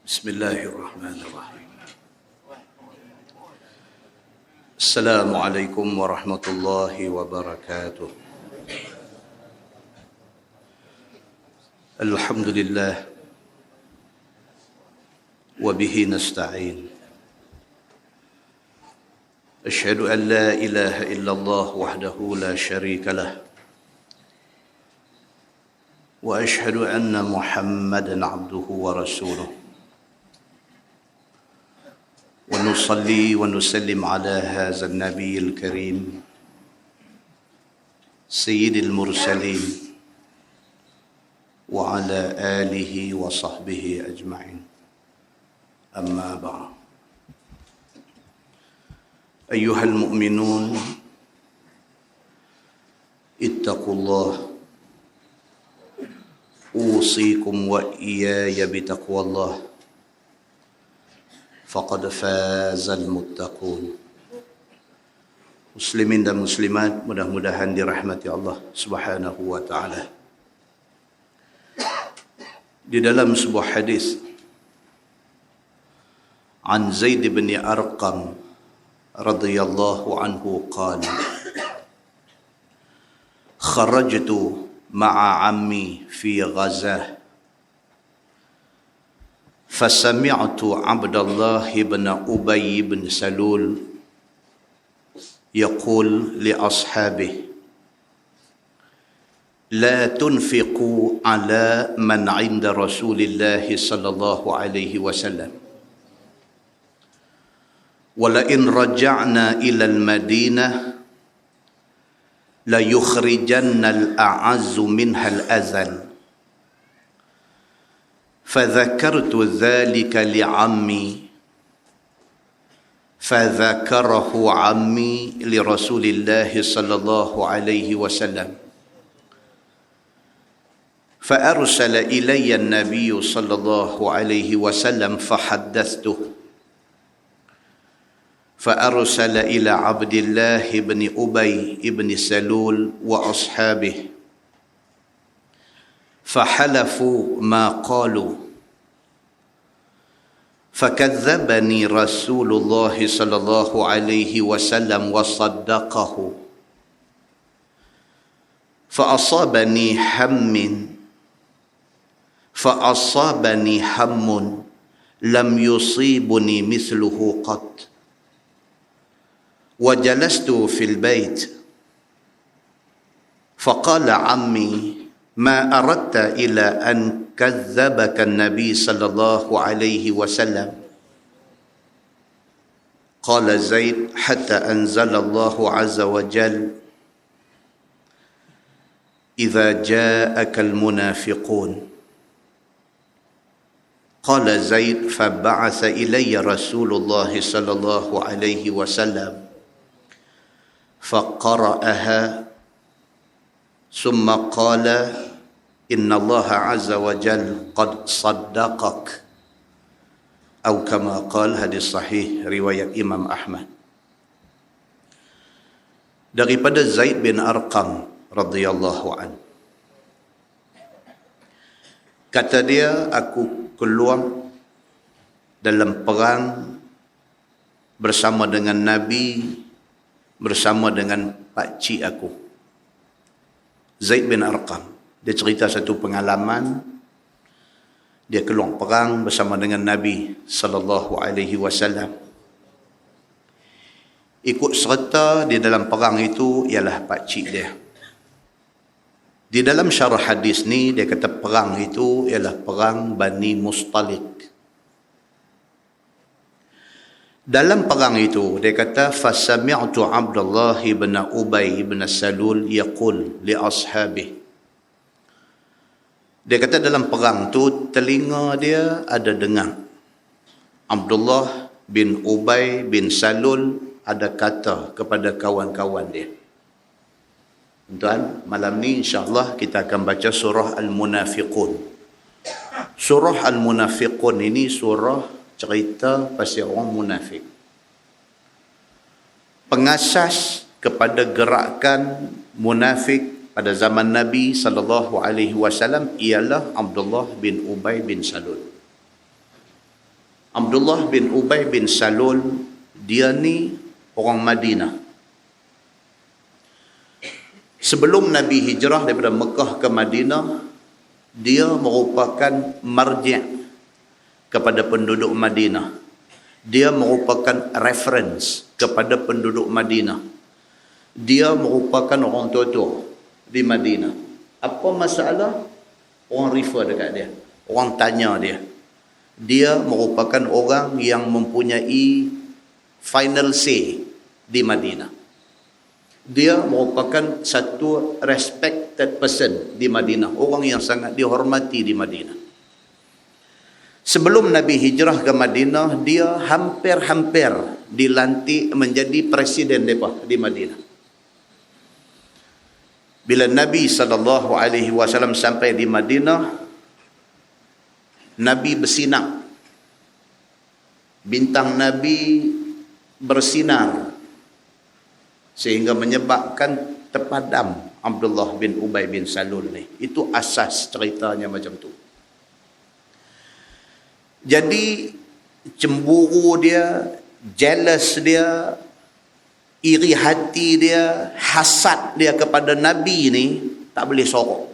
Bismillahirrahmanirrahim. Assalamualaikum warahmatullahi wabarakatuh. Alhamdulillah wa bihi nasta'in. Asyhadu an la ilaha illallah wahdahu la syarika lah. Wa asyhadu anna Muhammadan abduhu wa rasuluh. ونصلي ونسلم على هذا النبي الكريم سيد المرسلين وعلى آله وصحبه أجمعين أما بعد أيها المؤمنون اتقوا الله أوصيكم وإياي بتقوى الله faqad fazal muttaqun. Muslimin dan muslimat, mudah-mudahan dirahmati Allah Subhanahu wa taala. Di dalam sebuah hadis an Zaid bin Arqam radhiyallahu anhu qala kharajtu ma'a ammi fi ghazah فسمعت عبد الله بن أبي بن سلول يقول لأصحابه لا تنفقوا على من عند رسول الله صلى الله عليه وسلم ولئن رجعنا إلى المدينة ليخرجن الأعز منها الأذل فذكرت ذلك لعمي فذكره عمي لرسول الله صلى الله عليه وسلم فأرسل إلي النبي صلى الله عليه وسلم فحدثته فأرسل إلى عبد الله بن أبي بن سلول وأصحابه فحلفوا ما قالوا فكذبني رسول الله صلى الله عليه وسلم وصدقه فأصابني هم لم يصيبني مثله قط وجلست في البيت فقال عمي ما أردت إلى أن كذبك النبي صلى الله عليه وسلم قال زيد حتى أنزل الله عز وجل إذا جاءك المنافقون قال زيد فبعث إلي رسول الله صلى الله عليه وسلم فقرأها ثم قال إن الله عز وجل قد صدقك أو كما قال. Hadis sahih riwayat Imam Ahmad. Daripada Zaid bin Arqam radhiyallahu an, kata dia, aku keluar dalam perang bersama dengan Nabi, bersama dengan pakcik aku Zaid bin Arqam. Dia cerita satu pengalaman. Dia keluar perang bersama dengan Nabi sallallahu alaihi wasallam. Ikut serta di dalam perang itu ialah pakcik dia. Di dalam syarah hadis ni dia kata perang itu ialah perang Bani Mustalik. Dalam perang itu dia kata fasami'tu Abdullah bin Ubay bin Salul yaqul li ashabihi. Dia kata dalam perang tu telinga dia ada dengar Abdullah bin Ubay bin Salul ada kata kepada kawan-kawan dia. Tuan, malam ni insya-Allah kita akan baca surah Al-Munafiqun. Surah Al-Munafiqun ini surah cerita pasal orang munafik. Pengasas kepada gerakan munafik pada zaman Nabi sallallahu alaihi wasallam ialah Abdullah bin Ubay bin Salul. Abdullah bin Ubay bin Salul, dia ni orang Madinah. Sebelum Nabi hijrah daripada Mekah ke Madinah, dia merupakan marji' kepada penduduk Madinah. Dia merupakan reference kepada penduduk Madinah. Dia merupakan orang tua-tua di Madinah. Apa masalah? Orang refer dekat dia. Orang tanya dia. Dia merupakan orang yang mempunyai final say di Madinah. Dia merupakan satu respected person di Madinah. Orang yang sangat dihormati di Madinah. Sebelum Nabi hijrah ke Madinah, dia hampir-hampir dilantik menjadi presiden mereka di Madinah. Bila Nabi SAW sampai di Madinah, Nabi bersinar. Bintang Nabi bersinar sehingga menyebabkan terpadam Abdullah bin Ubay bin Salul ni. Itu asas ceritanya macam tu. Jadi cemburu dia, jealous dia, iri hati dia, hasad dia kepada Nabi ni tak boleh sorok.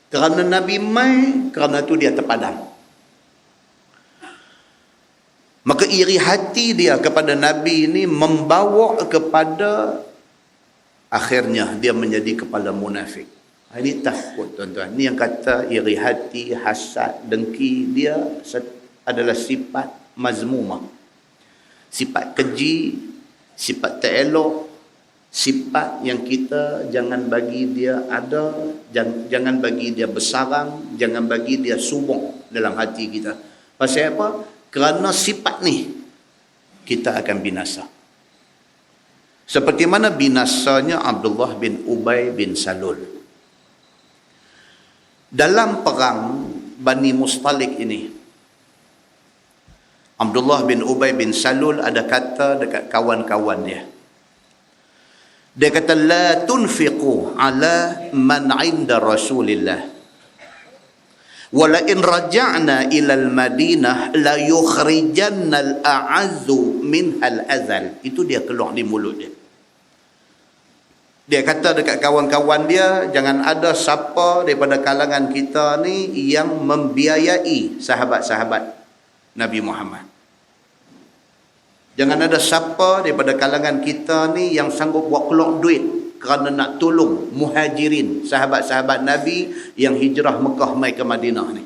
Kerana Nabi mai, kerana tu dia terpadam. Maka iri hati dia kepada Nabi ini membawa kepada akhirnya dia menjadi kepala munafik. Ini takut tuan-tuan. Ini yang kata iri hati, hasad, dengki, dia adalah sifat mazmumah. Sifat keji, sifat tak elok, sifat yang kita jangan bagi dia ada, jangan bagi dia bersarang, jangan bagi dia subur dalam hati kita. Pasal apa? Kerana sifat ni kita akan binasa. Seperti mana binasanya Abdullah bin Ubay bin Salul. Dalam perang Bani Mustalik ini, Abdullah bin Ubay bin Salul ada kata dekat kawan-kawan dia. Dia kata, la tunfiqu ala man inda Rasulillah. Wala in raja'na ila al-Madinah la yukhrijanna al-a'azzu minha al-azal. Itu dia keluar di mulut dia. Dia kata dekat kawan-kawan dia, jangan ada siapa daripada kalangan kita ni yang membiayai sahabat-sahabat Nabi Muhammad. Jangan ada siapa daripada kalangan kita ni yang sanggup buat keluar duit kerana nak tolong muhajirin, sahabat-sahabat Nabi yang hijrah Mekah mai ke Madinah ni.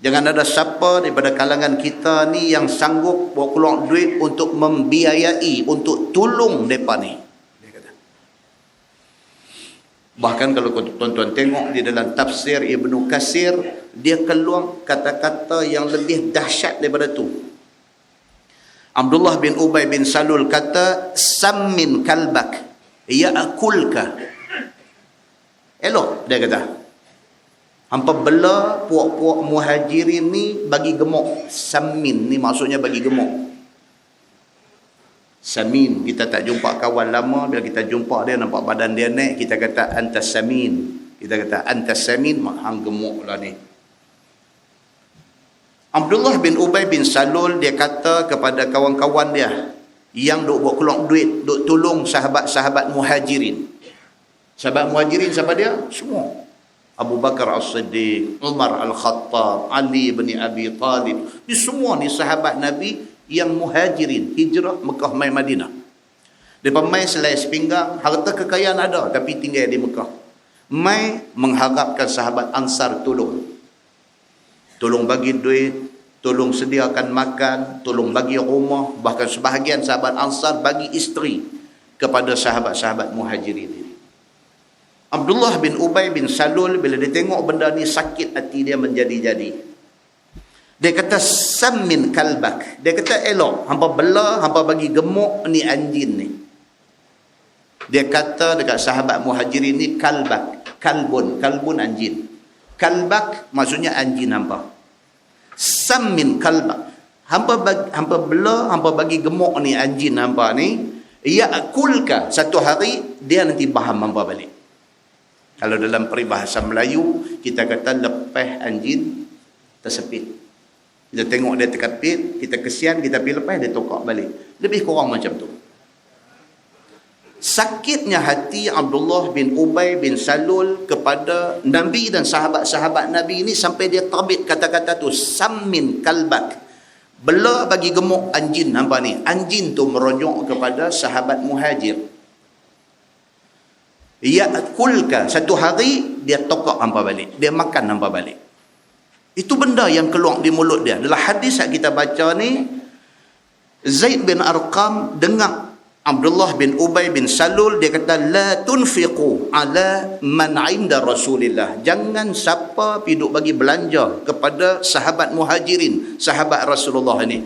Jangan ada siapa daripada kalangan kita ni yang sanggup buat keluar duit untuk membiayai, untuk tolong mereka ni. Bahkan kalau tuan-tuan tengok di dalam tafsir Ibnu Katsir, dia keluar kata-kata yang lebih dahsyat daripada tu. Abdullah bin Ubay bin Salul kata, sammin kalbak ya'kulka. Elok dia kata. Hampa bela puak-puak muhajirin ni bagi gemuk. Sammin ni maksudnya bagi gemuk. Samin, kita tak jumpa kawan lama, bila kita jumpa dia nampak badan dia naik, kita kata antas samin. Kita kata antas samin, hang gemuk lah ni. Abdullah bin Ubay bin Salul dia kata kepada kawan-kawan dia yang duk buat keluar duit, duk tolong sahabat-sahabat muhajirin. Sahabat muhajirin siapa dia? Semua. Abu Bakar As-Siddiq, Umar Al-Khattab, Ali bin Abi Talib. Ini semua ni sahabat Nabi yang muhajirin, hijrah Mekah mai Madinah. Mereka mai selai sepinggang, harta kekayaan ada tapi tinggal di Mekah. Mai mengharapkan sahabat Ansar tolong. Tolong bagi duit, tolong sediakan makan, tolong bagi rumah, bahkan sebahagian sahabat Ansar bagi isteri kepada sahabat-sahabat muhajirin ini. Abdullah bin Ubay bin Salul bila dia tengok benda ni sakit hati dia menjadi-jadi. Dia kata sammin kalbak. Dia kata elok, hampa bela, hampa bagi gemuk ni anjing ni. Dia kata dekat sahabat muhajirin ni kalbak, kalbun anjing. Kalbak maksudnya anjing hampa. Sammin kalbak. Hampa bela, hampa bagi gemuk ni anjing hampa ni, ya'kulka. Satu hari dia nanti faham hampa balik. Kalau dalam peribahasa Melayu kita kata lepas anjing tersepit. Kita tengok dia terkapit, kita kesian, kita pergi lepas, dia tokak balik. Lebih kurang macam tu. Sakitnya hati Abdullah bin Ubay bin Salul kepada Nabi dan sahabat-sahabat Nabi ini sampai dia terbit kata-kata tu, sammin kalbak. Bela bagi gemuk anjing. Nampak ni? Anjing tu merujuk kepada sahabat Muhajir. Ya'kulka. Satu hari, dia tokak hampa balik. Dia makan hampa balik. Itu benda yang keluar di mulut dia. Dalam hadis yang kita baca ni, Zaid bin Arqam dengar Abdullah bin Ubay bin Salul, dia kata, la tunfiqu ala man inda Rasulillah. Jangan siapa piduk bagi belanja kepada sahabat Muhajirin, sahabat Rasulullah ni.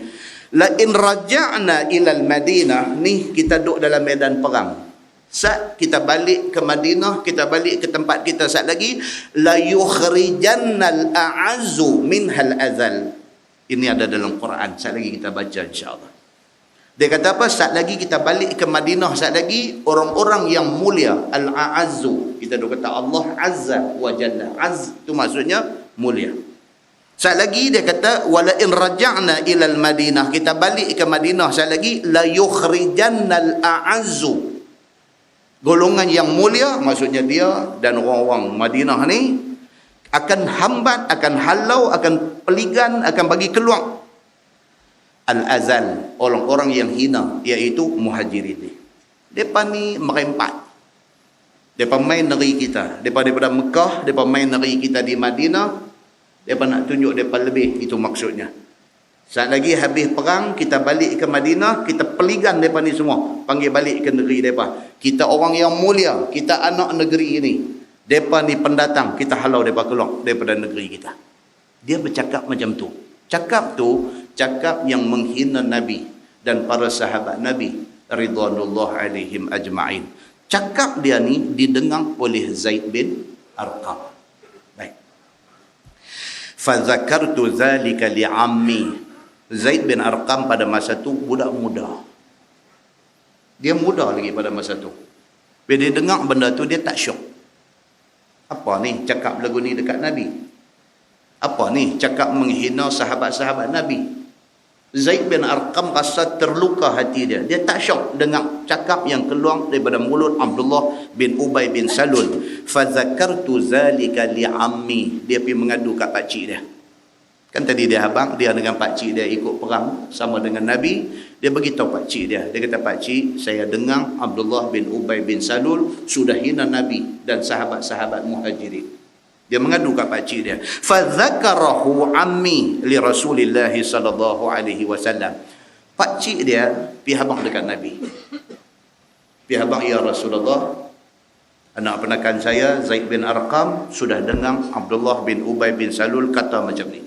La in raja'na ilal Madinah, ni kita duduk dalam medan perang. Saat kita balik ke Madinah, kita balik ke tempat kita saat lagi, la yukhrijannal a'azzu minhal azal. Ini ada dalam Quran, saat lagi kita baca insya-Allah. Dia kata apa? Saat lagi kita balik ke Madinah, saat lagi orang-orang yang mulia, al-a'azzu. Kita dah kata Allah azza wa jalla. Az itu maksudnya mulia. Saat lagi dia kata wala in raja'na ilal Madinah, kita balik ke Madinah saat lagi, la yukhrijannal a'azzu. Golongan yang mulia, maksudnya dia dan orang-orang Madinah ni akan hambat, akan halau, akan peligan, akan bagi keluar al-azal, orang-orang yang hina, iaitu Muhajirin ni. Depa ni merempat. Depa main negeri kita. Depa daripada Mekah, depa main negeri kita di Madinah. Depa nak tunjuk depa lebih, itu maksudnya. Saat lagi habis perang, kita balik ke Madinah, kita peligan depa ni semua, panggil balik ke negeri depa. Kita orang yang mulia, kita anak negeri ini. Depa ni pendatang, kita halau depa keluar daripada negeri kita. Dia bercakap macam tu. Cakap tu, cakap yang menghina Nabi dan para sahabat Nabi ridwanullah alaihim ajma'in. Cakap dia ni didengar oleh Zaid bin Arqam. Baik. Fazakartu zalika li'ammi. Zaid bin Arqam pada masa tu budak muda. Dia muda lagi pada masa tu. Bila dia dengar benda tu, dia tak syok. Apa ni cakap lagu ni dekat Nabi? Apa ni cakap menghina sahabat-sahabat Nabi? Zaid bin Arqam rasa terluka hati dia. Dia tak syok dengar cakap yang keluar daripada mulut Abdullah bin Ubay bin Salul. Fazakartu zalika li'ammi. Dia pergi mengadu kat pakcik dia. Kan tadi dia abang, dia dengan pakcik dia ikut perang sama dengan Nabi. Dia beritahu pakcik dia. Dia kata, pakcik, saya dengar Abdullah bin Ubay bin Salul sudah hina Nabi dan sahabat-sahabat Muhajirin. Dia mengadu kat pakcik dia. Fadzakarahu ammi li Rasulillah sallallahu alaihi wasallam. Pakcik dia pi habaq dekat Nabi. Pi habaq, ya Rasulullah, anak penakan saya Zaid bin Arqam sudah dengar Abdullah bin Ubay bin Salul kata macam ni.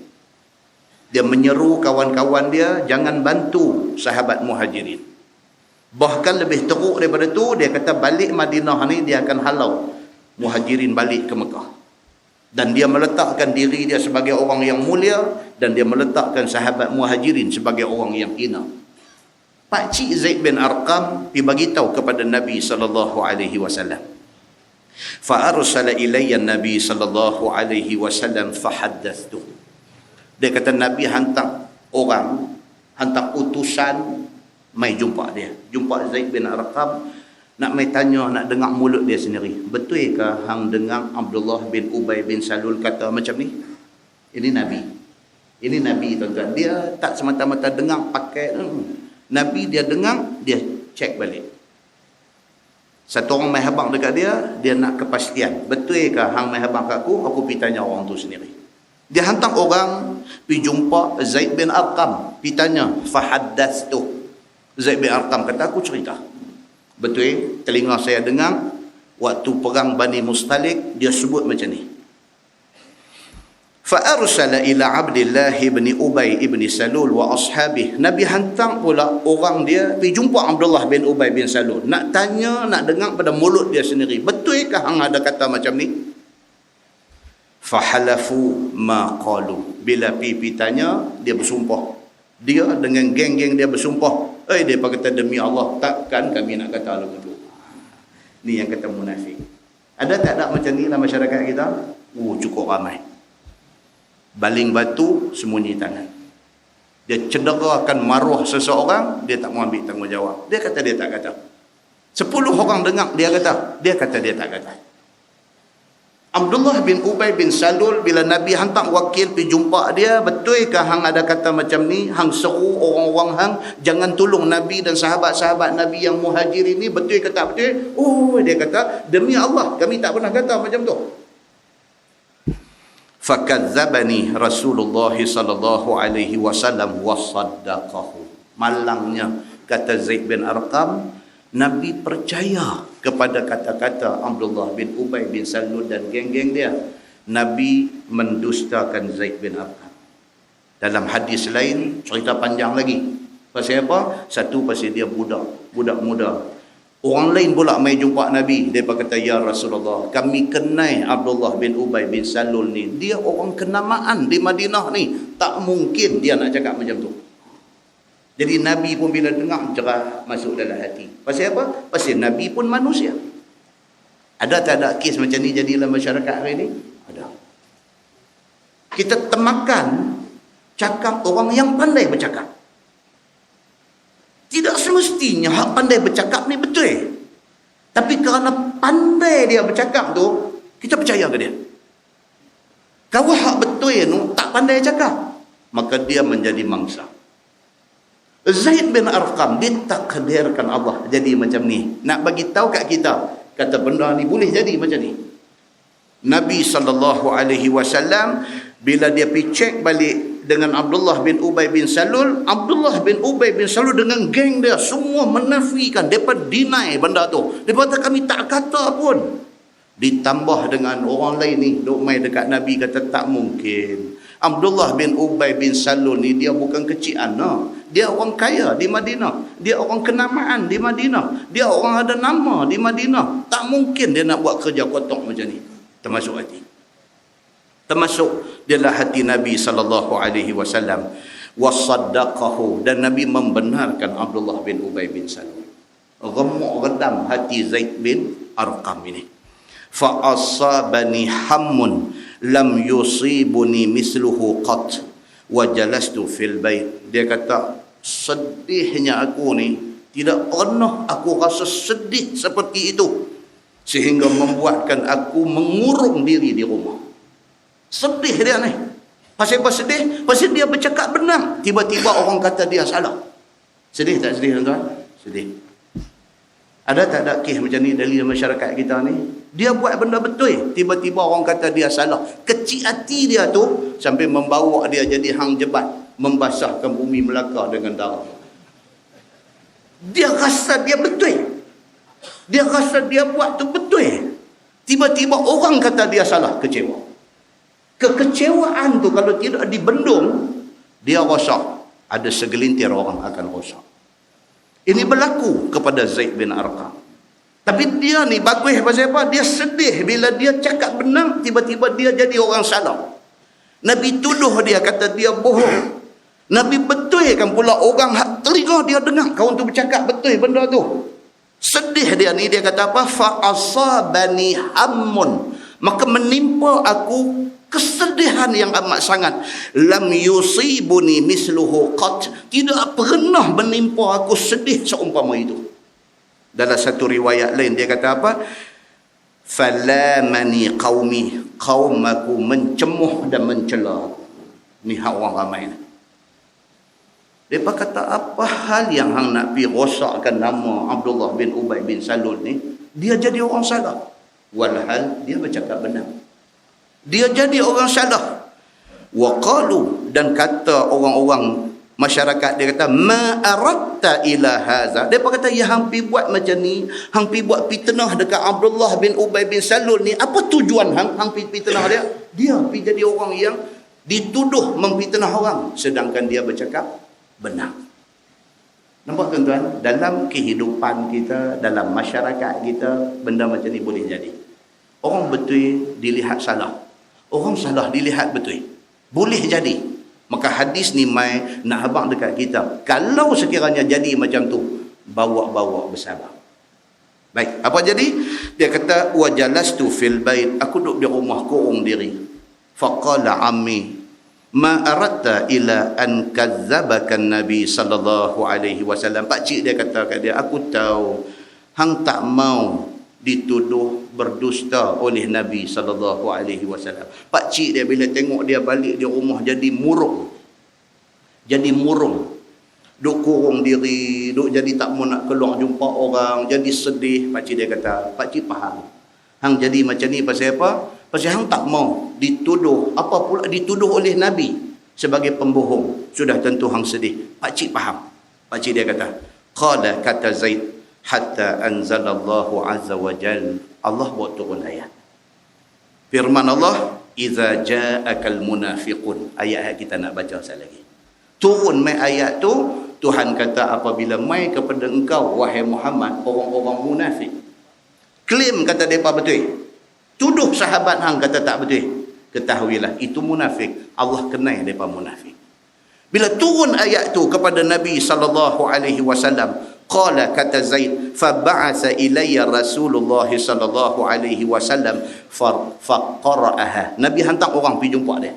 Dia menyeru kawan-kawan dia jangan bantu sahabat Muhajirin. Bahkan lebih teruk daripada tu, dia kata balik Madinah ni dia akan halau Muhajirin balik ke Mekah. Dan dia meletakkan diri dia sebagai orang yang mulia, dan dia meletakkan sahabat Muhajirin sebagai orang yang hina. Pakcik Zaid bin Arqam dibagi tahu kepada Nabi sallallahu alaihi wasallam. Fa arsala ilayya Nabi sallallahu alaihi wasallam fa haddathtu. Dia kata Nabi hantar orang, hantar utusan mai jumpa dia. Jumpa Zaid bin Arqam, nak mai tanya, nak dengar mulut dia sendiri. Betul ke hang dengar Abdullah bin Ubay bin Salul kata macam ni? Ini Nabi. Ini Nabi, tuan-tuan. Dia tak semata-mata dengar pakai. Nabi dia dengar, dia cek balik. Satu orang mai habaq dekat dia, dia nak kepastian. Betul ke hang mai habaq kat aku pergi tanya orang tu sendiri. Dia hantar orang pergi jumpa Zaid bin Arqam, pergi tanya, fahaddathtu. Zaid bin Arqam kata, aku cerita. Betul, telinga saya dengar waktu perang Bani Mustalik dia sebut macam ni. Fa arsala ila Abdullah bin Ubay bin Salul wa ashabih. Nabi hantar pula orang dia pergi jumpa Abdullah bin Ubay bin Salul, nak tanya, nak dengar pada mulut dia sendiri. Betul ke hang ada kata macam ni? Fahalafu ma qalu. Bila pipi tanya, dia bersumpah. Dia dengan geng-geng dia bersumpah. Dia kata demi Allah, takkan kami nak kata lagu tu. Ni yang kata munafik. Ada tak ada macam ni dalam masyarakat kita? Cukup ramai. Baling batu, sembunyi tangan. Dia cederakan maruah seseorang, dia tak mau ambil tanggungjawab. Dia kata dia tak kata. 10 orang dengar dia kata dia tak kata. Abdullah bin Ubay bin Salul, bila Nabi hantar wakil pergi jumpa dia, betulkah hang ada kata macam ni? Hang seru orang-orang hang jangan tolong Nabi dan sahabat-sahabat Nabi yang muhajir ini, betul ke tak betul? Oh, dia kata, demi Allah kami tak pernah kata macam tu. Fakadzabani Rasulullah sallallahu alaihi wasallam wa saddaqahu. Malangnya, kata Zaid bin Arqam, Nabi percaya kepada kata-kata Abdullah bin Ubay bin Salul dan geng-geng dia. Nabi mendustakan Zaid bin Arqam. Dalam hadis lain, cerita panjang lagi. Pasal apa? Satu, pasal dia budak muda. Orang lain pula mai jumpa Nabi. Dia kata, ya Rasulullah, kami kenal Abdullah bin Ubay bin Salul ni. Dia orang kenamaan di Madinah ni. Tak mungkin dia nak cakap macam tu. Jadi Nabi pun bila dengar, cerah masuk dalam hati. Pasal apa? Pasal Nabi pun manusia. Ada tak ada kes macam ni jadi dalam masyarakat hari ni? Ada. Kita temakan cakap orang yang pandai bercakap. Tidak semestinya hak pandai bercakap ni betul. Tapi kerana pandai dia bercakap tu, kita percaya ke dia. Kalau hak betul tu tak pandai cakap, maka dia menjadi mangsa. Zaid bin Arqam ditakdirkan Allah jadi macam ni. Nak bagi tahu kat kita, kata benda ni boleh jadi macam ni. Nabi SAW bila dia pergi cek balik dengan Abdullah bin Ubay bin Salul, Abdullah bin Ubay bin Salul dengan geng dia semua menafikan, depa deny benda tu. Depa kata kami tak kata pun. Ditambah dengan orang lain ni duk mai dekat Nabi kata tak mungkin. Abdullah bin Ubay bin Salul ni dia bukan kecil anak. Dia orang kaya di Madinah. Dia orang kenamaan di Madinah. Dia orang ada nama di Madinah. Tak mungkin dia nak buat kerja kotor macam ni. Termasuk hati. Termasuk dialah hati Nabi SAW. Wasaddaqahu. Dan Nabi membenarkan Abdullah bin Ubay bin Salul. Remuk redam hati Zaid bin Arqam ini. Fa'asabani hammun lam yusibuni misluhu qat wa jalastu fil bait. Dia kata, sedihnya aku ni, tidak pernah aku rasa sedih seperti itu sehingga membuatkan aku mengurung diri di rumah. Sedih dia ni. Pasal apa sedih? Pasal dia bercakap benar, tiba-tiba orang kata dia salah. Sedih tak sedih tuan-tuan? Sedih. Ada tak ada kes macam ni dari masyarakat kita ni? Dia buat benda betul, tiba-tiba orang kata dia salah. Kecil hati dia tu sampai membawa dia jadi hang jebat, membasahkan bumi Melaka dengan darah. Dia rasa dia betul. Dia rasa dia buat tu betul. Tiba-tiba orang kata dia salah, kecewa. Kekecewaan tu kalau tidak dibendung, dia rosak. Ada segelintir orang akan rosak. Ini berlaku kepada Zaid bin Arqam. Tapi dia ni bagus pasal apa? Dia sedih bila dia cakap benar, tiba-tiba dia jadi orang salah. Nabi tuduh dia, kata dia bohong. Nabi betulkan pula orang hak telinga dia dengar kawan tu bercakap betul benda tu. Sedih dia ni, dia kata apa? Fa'asabani hammun. Maka menimpa aku kesedihan yang amat sangat. Lam yusibuni misluhu qat. Tidak pernah menimpa aku sedih seumpama itu. Dalam satu riwayat lain dia kata apa? Falamani qaumi. Kaum aku mencemuh dan mencela. Ni hak orang ramai ni. Mereka kata, apa hal yang hang nak pergi rosakkan nama Abdullah bin Ubay bin Salul ni? Dia jadi orang salah. Walhal dia bercakap benar. Dia jadi orang salah. Waqalu, dan kata orang-orang masyarakat dia kata, ma aratta ila haza. Dia kata, ya hang pi buat macam ni, hang pi buat fitnah dekat Abdullah bin Ubay bin Salul ni, apa tujuan hang pi fitnah dia? Dia pi jadi orang yang dituduh memfitnah orang, sedangkan dia bercakap benar. Nampak tuan-tuan, dalam kehidupan kita, dalam masyarakat kita, benda macam ni boleh jadi. Orang betul dilihat salah, orang salah dilihat betul. Boleh jadi. Maka hadis ni mai nak habaq dekat kita, kalau sekiranya jadi macam tu, bawa-bawa bersabar. Baik, apa jadi? Dia kata, wajalastu fil bait. Aku duduk di rumah kurung diri. Faqala ammi. ma aratta ila an kadzdzabaka Nabi sallallahu alaihi wasallam. Pak cik dia kata kat dia, aku tahu hang tak mau dituduh berdusta oleh Nabi sallallahu alaihi wasallam. Pak cik dia bila tengok dia balik di rumah jadi murung. Jadi murung. Duk kurung diri, duk jadi tak mau nak keluar jumpa orang, jadi sedih. Pak cik dia kata, pak cik faham. Hang jadi macam ni pasal apa? Pasal hang tak mau dituduh, apa pula dituduh oleh Nabi sebagai pembohong. Sudah tentu hang sedih. Pak cik faham. Pak cik dia kata, qala kata Zaid hatta anzalallahu azza wa jal. Allah buat turun ayat. Firman Allah, idza ja'akal munafiqun. Ayat kita nak baca sekali lagi. Turun mai ayat tu, Tuhan kata apabila mai kepada engkau wahai Muhammad orang-orang munafik. Klaim kata depa betul. Tuduh sahabat hang kata tak betul. Ketahuilah itu munafik. Allah kenal depa munafik. Bila turun ayat tu kepada Nabi sallallahu alaihi wasallam, qala kata Zaid, fa ba'atha ilayya Rasulullah sallallahu alaihi wasallam fa qara'aha. Nabi hantar orang pergi jumpa dia.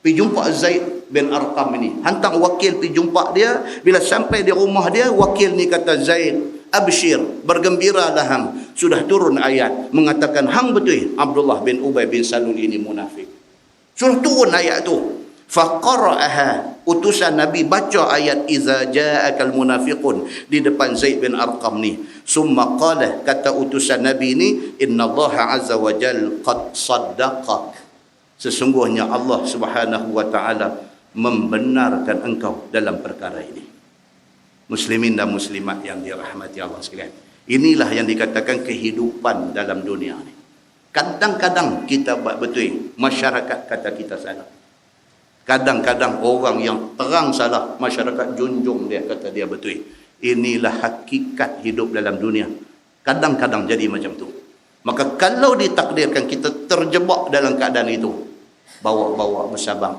Pergi jumpa Zaid bin Arqam ini. Hantar wakil pergi jumpa dia. Bila sampai di rumah dia, wakil ni kata Zaid, abshir, bergembiralah hang. Sudah turun ayat mengatakan hang betul Abdullah bin Ubay bin Salul ini munafik. Sudah turun ayat tu. Faqara'aha. Utusan Nabi baca ayat iza ja'akal munafiqun di depan Zaid bin Arqam ni. Summa qala, kata utusan Nabi ni, innallaha azza wa jal qad saddaqak. Sesungguhnya Allah Subhanahu wa taala membenarkan engkau dalam perkara ini. Muslimin dan muslimat yang dirahmati Allah sekalian. Inilah yang dikatakan kehidupan dalam dunia ni. Kadang-kadang kita buat betul, masyarakat kata kita salah. Kadang-kadang orang yang terang salah, masyarakat junjung dia, kata dia betul. Inilah hakikat hidup dalam dunia. Kadang-kadang jadi macam tu. Maka kalau ditakdirkan kita terjebak dalam keadaan itu, bawa-bawa bersabar.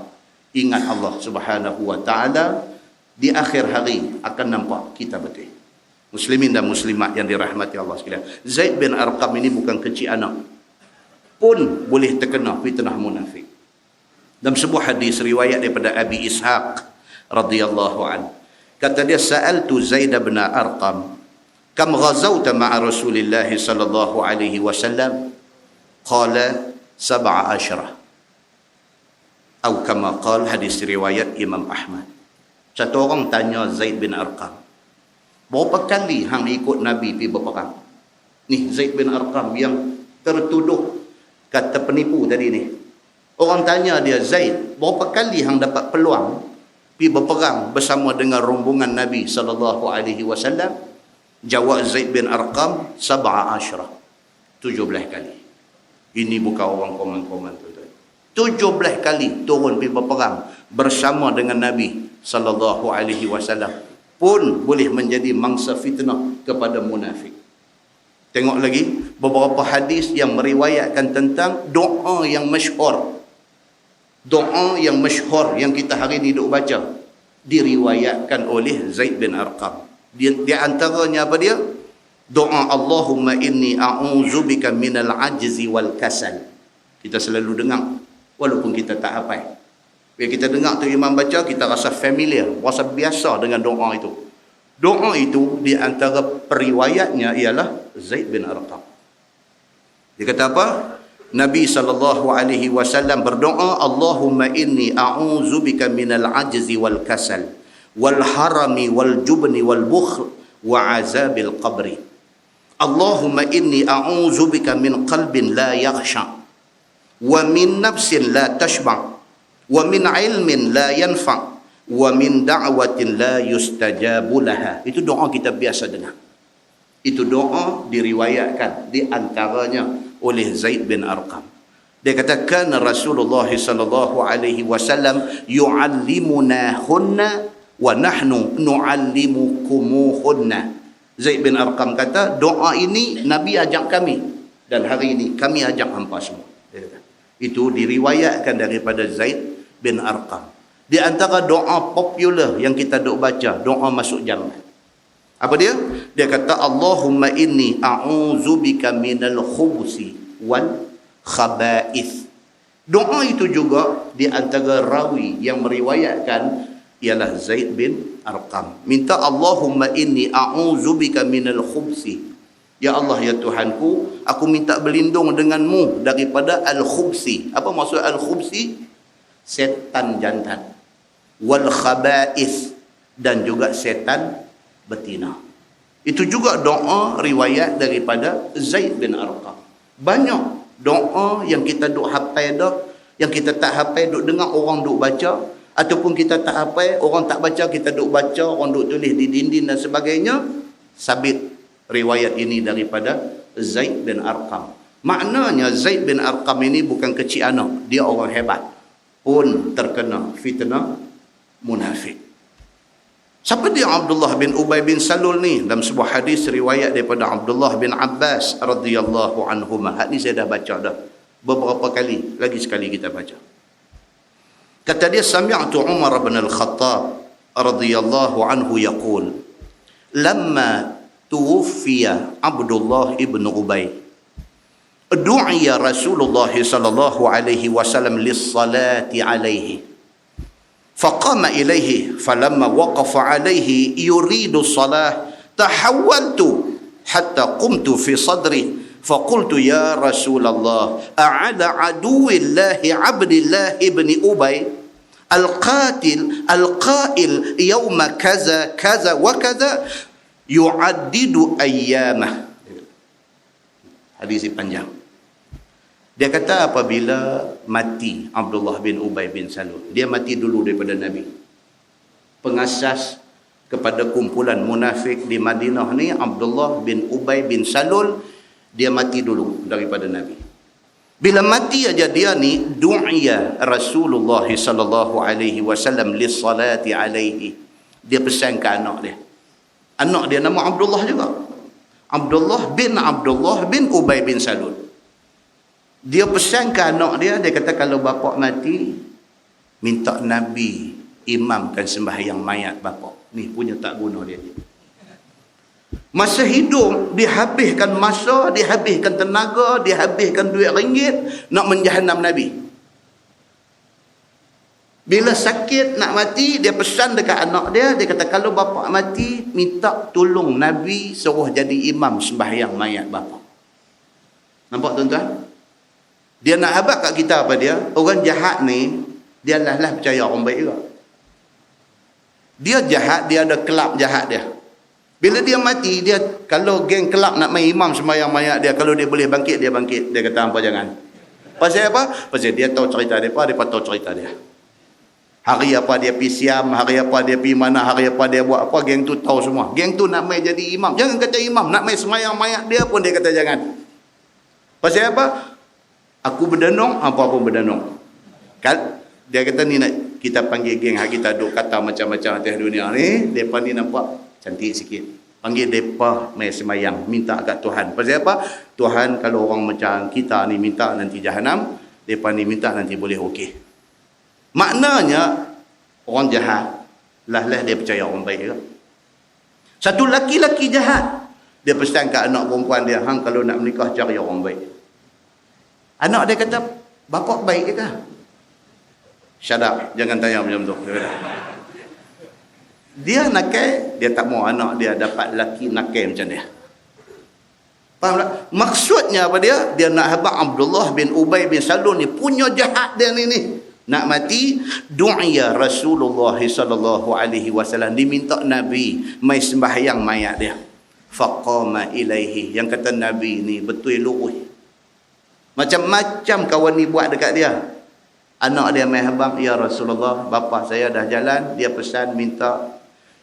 Ingat Allah Subhanahu wa taala, di akhir hari akan nampak kita betul. Muslimin dan muslimat yang dirahmati Allah sekalian. Zaid bin Arqam ini bukan kecil anak. Pun boleh terkena fitnah munafik. Dalam sebuah hadis riwayat daripada Abi Ishaq radhiyallahu an, kata dia, sa'altu Zaid bin Arqam, kam ghazawta ma'a Rasulillah sallallahu alaihi wasallam? Qala 17. Atau kama qala, hadis riwayat Imam Ahmad. Satu orang tanya Zaid bin Arqam, berapa kali hang ikut Nabi pergi berperang? Ni Zaid bin Arqam yang tertuduh kata penipu tadi ni. Orang tanya dia, Zaid, berapa kali hang dapat peluang pergi berperang bersama dengan rombongan Nabi sallallahu alaihi wasallam? Jawab Zaid bin Arqam, 17 kali. Ini bukan orang komen-komen tu. 17 kali turun pergi berperang bersama dengan Nabi sallallahu alaihi wasallam pun boleh menjadi mangsa fitnah kepada munafik. Tengok lagi beberapa hadis yang meriwayatkan tentang doa yang masyhur. Doa yang masyhur yang kita hari ni duk baca diriwayatkan oleh Zaid bin Arqam. Di antaranya apa dia? Doa Allahumma inni a'udzubika minal ajzi wal kasal. Kita selalu dengar walaupun kita tak hafal. Bila kita dengar tu imam baca, kita rasa familiar, rasa biasa dengan doa itu. Doa itu di antara periwayatnya ialah Zaid bin Arqam. Dia kata apa? Nabi SAW berdoa, Allahumma inni a'udzubika minal ajzi wal kasal wal harami wal jubni wal bukhl wa azabil qabri. Allahumma inni a'udzubika min qalbin la yakhsha wa min nafsin la tashba' wa min ilmin la yanfa' wa min da'watin la yustajabu laha. Itu doa kita biasa dengar. Itu doa diriwayatkan di antaranya oleh Zaid bin Arqam. Dia kata, kana Rasulullah sallallahu alaihi wasallam yu'allimuna hunna wa nahnu nu'allimukumuhunna. Zaid bin Arqam kata, doa ini Nabi ajak kami dan hari ini kami ajak hampa semua. Dia kata, itu diriwayatkan daripada Zaid bin Arqam. Di antara doa popular yang kita duk baca, doa masuk jannah. Apa dia? Dia kata, Allahumma inni a'udzubika minal khubusi wal khaba'ith. Doa itu juga di antara rawi yang meriwayatkan ialah Zaid bin Arqam. Minta Allahumma inni a'udzubika minal khubsi. Ya Allah, ya Tuhanku, aku minta berlindung denganmu daripada al-khubsi. Apa maksud al-khubsi? Setan jantan. Wal khaba'is, dan juga setan betina. Itu juga doa riwayat daripada Zaid bin Arqam. Banyak doa yang kita duk hafal dah, yang kita tak hafal duk dengar orang duk baca, ataupun kita tak hafal, orang tak baca, kita duk baca, orang duk tulis di dinding dan sebagainya. Sabit riwayat ini daripada Zaid bin Arqam. Maknanya Zaid bin Arqam ini bukan kecil anak, dia orang hebat, pun terkena fitnah munafik. Siapa dia Abdullah bin Ubay bin Salul ni? Dalam sebuah hadis riwayat daripada Abdullah bin Abbas radhiyallahu anhuma. Hadis ni saya dah baca dah beberapa kali, lagi sekali kita baca. Kata dia, sami'tu Umar bin Al-Khattab radhiyallahu anhu yaqul, lamma tuwfiya Abdullah ibn Ubay du'iya Rasulullah sallallahu alaihi wasallam lis-salati alaihi. فقام إليه فلما وقف عليه يريد الصلاة تحولت حتى قمت في صدري فقلت يا رسول الله أعلى عدو الله عبد الله بن أبي القائل يوم كذا كذا وكذا يعدد أيامه. Hadis panjang. Dia kata apabila mati Abdullah bin Ubay bin Salul, dia mati dulu daripada Nabi. Pengasas kepada kumpulan munafik di Madinah ni, Abdullah bin Ubay bin Salul, dia mati dulu daripada Nabi. Bila mati aja dia ni, du'iya Rasulullah sallallahu alaihi wasallam lis-salati alaihi. Dia pesan ke anak dia. Anak dia nama Abdullah juga. Abdullah bin Ubay bin Salul. Dia pesan ke anak dia, dia kata kalau bapak mati, minta Nabi imamkan sembahyang mayat bapak. Ni punya tak guna dia. Masa hidup, dihabiskan masa, dihabiskan tenaga, dihabiskan duit ringgit nak menjahanam Nabi. Bila sakit nak mati, dia pesan dekat anak dia, dia kata kalau bapak mati, minta tolong Nabi suruh jadi imam sembahyang mayat bapak. Nampak tuan-tuan? Dia nak habaq kat kita apa dia? Orang jahat ni, dia lah percaya orang baik juga. Dia jahat, dia ada kelab jahat dia. Bila dia mati, dia kalau geng kelab nak main imam sembahyang mayat dia, kalau dia boleh bangkit, dia bangkit. Dia kata hampa jangan. Pasal apa? Pasal dia tahu cerita dia tahu cerita dia. Hari apa dia pergi Siam, hari apa dia pergi mana, hari apa dia buat apa, geng tu tahu semua. Geng tu nak main jadi imam. Jangan kata imam, nak main sembahyang mayat dia pun dia kata jangan. Pasal apa? Aku berdenung, apa pun berdenung. Dia kata ni nak kita panggil geng hak kita duk kata macam-macam atas dunia ni, depa ni nampak cantik sikit. Panggil depa mai sembahyang, minta kat Tuhan. Pasal apa? Tuhan kalau orang macam kita ni minta nanti jahanam, depa ni minta nanti boleh okey. Maknanya orang jahat lah dia percaya orang baik ke. Satu laki-laki jahat, dia pesan kat anak perempuan dia, hang kalau nak menikah cari orang baik. Anak dia kata, bapak baik ke? Shut up, jangan tanya macam tu. Dia nakal, dia tak mau anak dia dapat laki nakal macam dia. Faham tak? Maksudnya apa dia? Dia nak habaq Abdullah bin Ubay bin Salul ni, punya jahat dia ni. Nak mati, du'iya Rasulullah sallallahu alaihi wasallam, diminta Nabi mai sembahyang mayat dia. Faqama ilaihi, yang kata Nabi ni betul lurus. Macam-macam kawan ni buat dekat dia. Anak dia mai habaq, ya Rasulullah, bapa saya dah jalan, dia pesan minta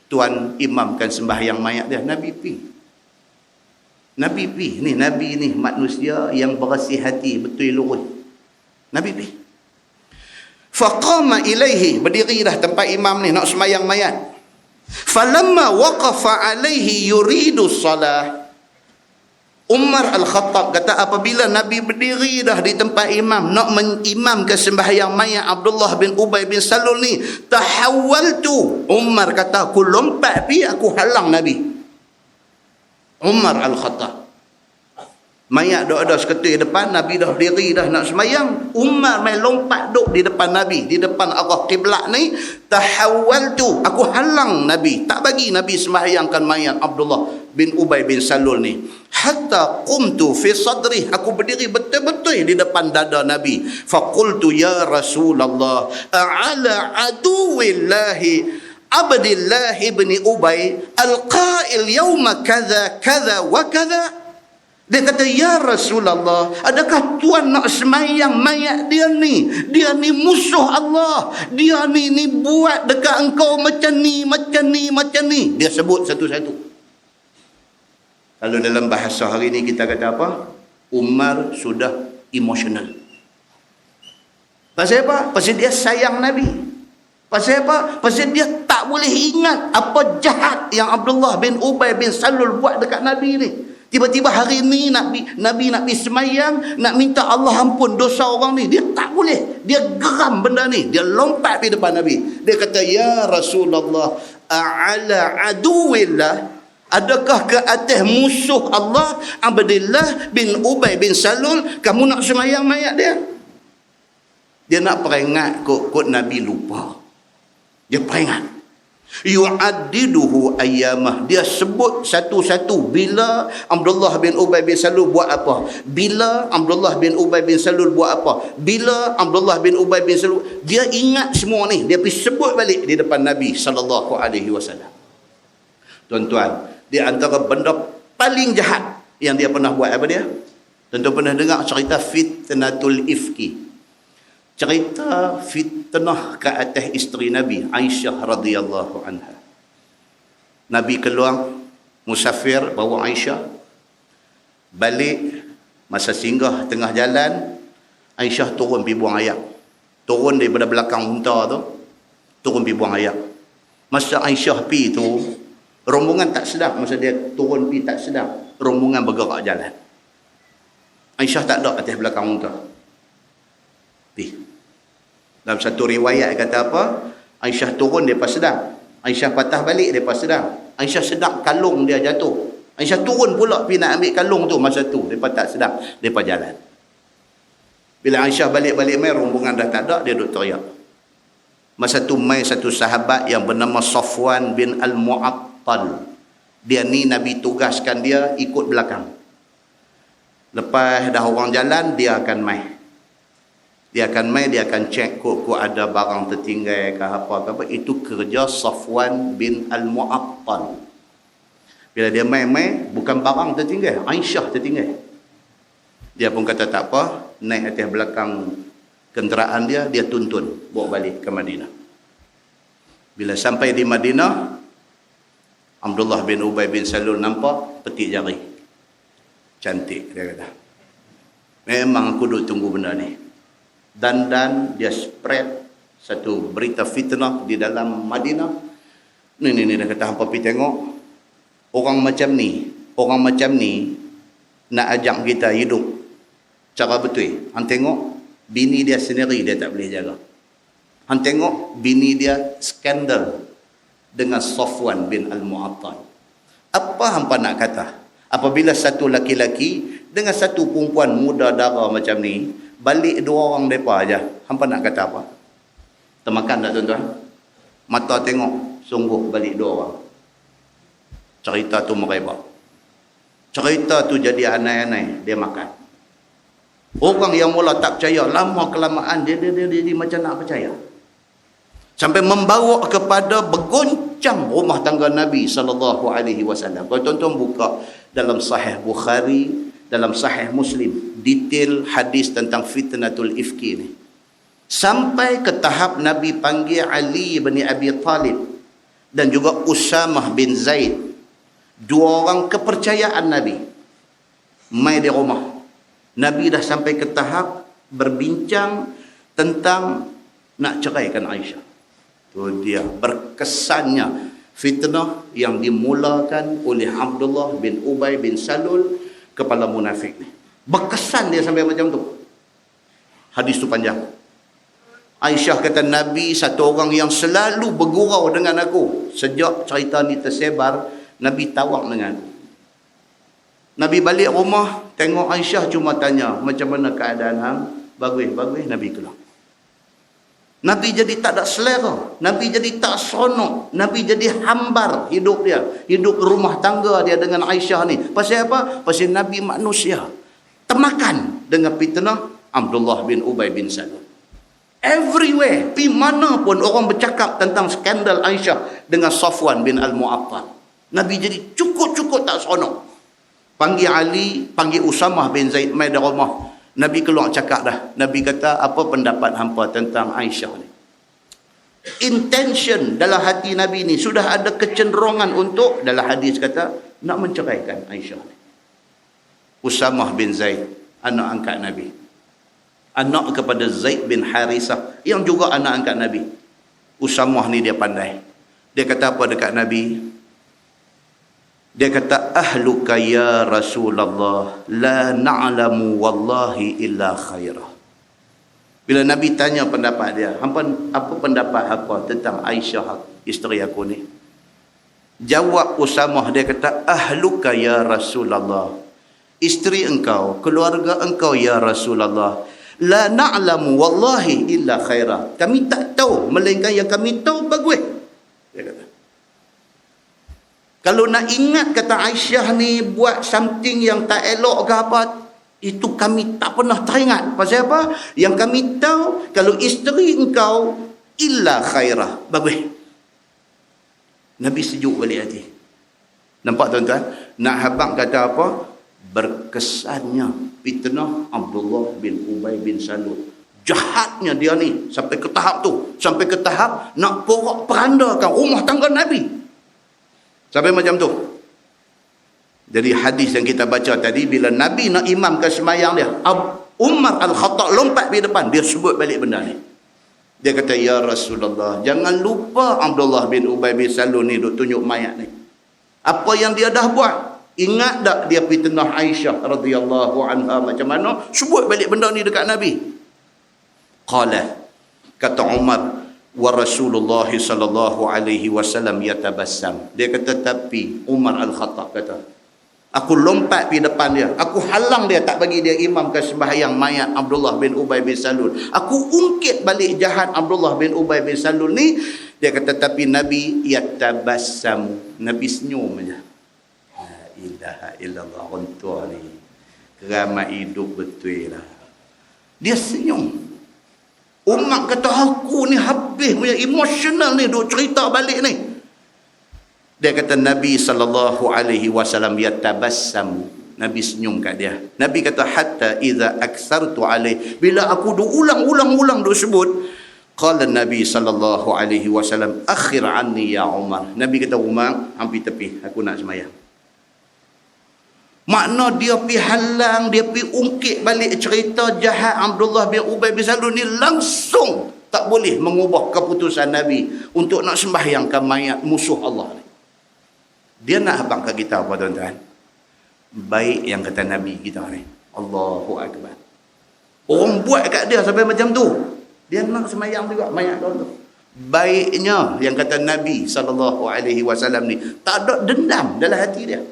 tuan imamkan sembahyang mayat dia. Nabi pi. Ni Nabi ni manusia yang bersih hati, betul lurus. Nabi pi. Faqama ilaihi, berdiri dah tempat imam ni nak sembahyang mayat. Falamma waqafa alaihi yuridu salah, Umar Al-Khattab kata apabila Nabi berdiri dah di tempat imam nak mengimamkan sembahyang mayat Abdullah bin Ubay bin Salul ni, tahawwaltu, Umar kata aku lompat pi, aku halang Nabi. Umar Al-Khattab. Mayat dah ada seketul depan, Nabi dah diri dah nak semayang. Umar main lompat duk di depan Nabi, di depan arah kiblat ni. Tahawaltu, aku halang Nabi, tak bagi Nabi semayangkan mayat Abdullah bin Ubay bin Salul ni. Hatta qumtu fi sadri, aku berdiri betul-betul di depan dada Nabi. Faqultu ya Rasulullah, a'ala aduwillahi Abdillah ibn Ubay al-qail yawma kadha kadha wa kadha. Dia kata, ya Rasulullah, adakah Tuan nak semayang mayat dia ni? Dia ni musuh Allah. Dia ni buat dekat engkau macam ni, macam ni, macam ni. Dia sebut satu-satu. Kalau dalam bahasa hari ni kita kata apa? Umar sudah emosional. Pasal apa? Pasal dia sayang Nabi. Pasal apa? Pasal dia tak boleh ingat apa jahat yang Abdullah bin Ubay bin Salul buat dekat Nabi ni. Tiba-tiba hari ni Nabi nak pergi semayang, nak minta Allah ampun dosa orang ni. Dia tak boleh. Dia geram benda ni. Dia lompat pergi depan Nabi. Dia kata, ya Rasulullah, a'ala aduwillah, adakah ke atas musuh Allah Abdillah bin Ubay bin Salul kamu nak semayang mayat dia? Dia nak peringat kot Nabi lupa. Dia peringat. Yu'addiduhu ayyamah, dia sebut satu-satu bila Abdullah bin Ubay bin Salul buat apa, bila Abdullah bin Ubay bin Salul buat apa, bila Abdullah bin Ubay bin Salul, dia ingat semua ni, dia pergi sebut balik di depan Nabi sallallahu alaihi wasallam. Tuan-tuan, di antara benda paling jahat yang dia pernah buat apa dia? Tuan-tuan pernah dengar cerita fitnatul ifki, cerita fitnah ke atas isteri Nabi Aisyah radhiyallahu anha. Nabi keluar musafir bawa Aisyah, balik masa singgah tengah jalan, Aisyah turun pergi buang air. Turun daripada belakang unta tu, turun pergi buang air. Masa Aisyah pergi tu, rombongan tak sedap. Masa dia turun pergi tak sedap, rombongan bergerak jalan. Aisyah tak ada atas belakang unta. Pergi. Dalam satu riwayat kata apa? Aisyah turun, dia pas sedang. Aisyah patah balik, dia pas sedang. Aisyah sedang kalung dia jatuh. Aisyah turun pula pergi nak ambil kalung tu. Masa tu, dia tak sedang. Dia jalan. Bila Aisyah balik-balik main, rombongan dah tak ada, dia duduk teriak. Masa tu main satu sahabat yang bernama Safwan bin Al-Mu'attal. Dia ni Nabi tugaskan dia ikut belakang. Lepas dah orang jalan, dia akan main. Dia akan cek kok ada barang tertinggal ke apa. Itu kerja Safwan bin Al-Mu'attal. Bila dia main-main, bukan barang tertinggal, Aisyah tertinggal. Dia pun kata tak apa, naik atas belakang kenderaan dia tuntun, bawa balik ke Madinah. Bila sampai di Madinah, Abdullah bin Ubay bin Salul nampak petik jari. Cantik, dia kata. Memang aku duk tunggu benda ni. Dan dia spread satu berita fitnah di dalam Madinah. Ni dia kata, hampa pergi tengok orang macam ni nak ajak kita hidup cara betul. Hang tengok bini dia sendiri dia tak boleh jaga. Hang tengok bini dia skandal dengan Safwan bin Al-Mu'attal. Apa hampa nak kata apabila satu laki-laki dengan satu perempuan muda dara macam ni, balik dua orang mereka aja, hampa nak kata apa? Termakan tak tuan-tuan? Mata tengok, sungguh balik dua orang. Cerita tu merebak. Cerita tu jadi anai-anai, dia makan. Orang yang mula tak percaya, lama kelamaan dia macam nak percaya. Sampai membawa kepada bergoncang rumah tangga Nabi SAW. Kalau tuan-tuan buka dalam Sahih Bukhari, dalam Sahih Muslim, detail hadis tentang fitnatul ifki ni. Sampai ke tahap Nabi panggil Ali bin Abi Talib dan juga Usamah bin Zaid, dua orang kepercayaan Nabi, mai di rumah. Nabi dah sampai ke tahap berbincang tentang nak ceraikan Aisyah. Tu dia berkesannya fitnah yang dimulakan oleh Abdullah bin Ubay bin Salul, kepala munafik ni. Berkesan dia sampai macam tu. Hadis tu panjang. Aisyah kata, Nabi satu orang yang selalu bergurau dengan aku. Sejak cerita ni tersebar, Nabi tawak dengan aku. Nabi balik rumah, Tengok Aisyah cuma tanya, macam mana keadaan hang? Bagus, Nabi keluar. Nabi jadi tak ada selera. Nabi jadi tak seronok. Nabi jadi hambar hidup dia. Hidup rumah tangga dia dengan Aisyah ni. Pasal apa? Pasal Nabi manusia. Termakan dengan fitnah Abdullah bin Ubay bin Salul. Everywhere. Pergi mana pun orang bercakap tentang skandal Aisyah dengan Safwan bin Al-Mu'attal. Nabi jadi cukup-cukup tak seronok. Panggil Ali, panggil Usamah bin Zaid, mai dari rumah. Nabi keluar cakap dah. Nabi kata, apa pendapat hampa tentang Aisyah ni? Intention dalam hati Nabi ni sudah ada kecenderungan untuk, dalam hadis kata, nak menceraikan Aisyah ni. Usamah bin Zaid, anak angkat Nabi. Anak kepada Zaid bin Harisah, yang juga anak angkat Nabi. Usamah ni dia pandai. Dia kata apa dekat Nabi? Dia kata, ahluka ya Rasulullah, la na'lamu wallahi illa khairah. Bila Nabi tanya pendapat dia, apa pendapat apa tentang Aisyah, isteri aku ni? Jawab Usamah, dia kata, ahluka ya Rasulullah, isteri engkau, keluarga engkau ya Rasulullah, la na'lamu wallahi illa khairah. Kami tak tahu, melainkan yang kami tahu bagus. Dia kata. Kalau nak ingat kata Aisyah ni buat something yang tak elok ke apa, itu kami tak pernah teringat. Pasal apa? Yang kami tahu, kalau isteri engkau illa khairah. Bagus. Nabi sejuk balik hati. Nampak tuan-tuan? Nak habang kata apa? Berkesannya fitnah Abdullah bin Ubay bin Salul. Jahatnya dia ni sampai ke tahap tu. Sampai ke tahap nak porak-perandakan rumah tangga Nabi. Sampai macam tu. Jadi hadis yang kita baca tadi, bila Nabi nak imamkan semayang dia, Umar Al-Khattab lompat pergi depan, dia sebut balik benda ni. Dia kata, ya Rasulullah, jangan lupa Abdullah bin Ubay bin Salul ni duk tunjuk mayat ni. Apa yang dia dah buat? Ingat tak dia fitnah Aisyah radhiyallahu anha macam mana? Sebut balik benda ni dekat Nabi. Qala, kata Umar, wa Rasulullah sallallahu alaihi wasallam yatabassam. Dia kata, tapi Umar Al-Khattab kata, aku lompat pergi depan dia, aku halang dia, tak bagi dia imamkan sembahyang mayat Abdullah bin Ubay bin Salul. Aku ungkit balik jahat Abdullah bin Ubay bin Salul ni. Dia kata, tapi Nabi yatabassam, Nabi senyum aja. La ilaha illallah. Orang tua ni keramat hidup betul lah. Dia senyum. Umar kata, aku ni habis punya emosional ni duk cerita balik ni. Dia kata, Nabi SAW yatabassam, Nabi senyum kat dia. Nabi kata, hatta idza aksartu alaih, bila aku duk ulang duk sebut, qala Nabi SAW, akhir anni ya Umar. Nabi kata, Umar, hampir tepi, aku nak sembahyang. Makna dia pergi halang, dia pergi ungkit balik cerita jahat Abdullah bin Ubay bin Salul ni, langsung tak boleh mengubah keputusan Nabi untuk nak sembahyangkan mayat musuh Allah ni. Dia nak habangkan kita apa tuan-tuan? Baik yang kata Nabi kita ni. Allahu Akbar. Orang buat kat dia sampai macam tu, dia nak sembahyang juga mayat dia tu. Baiknya yang kata Nabi SAW ni, tak ada dendam dalam hati dia.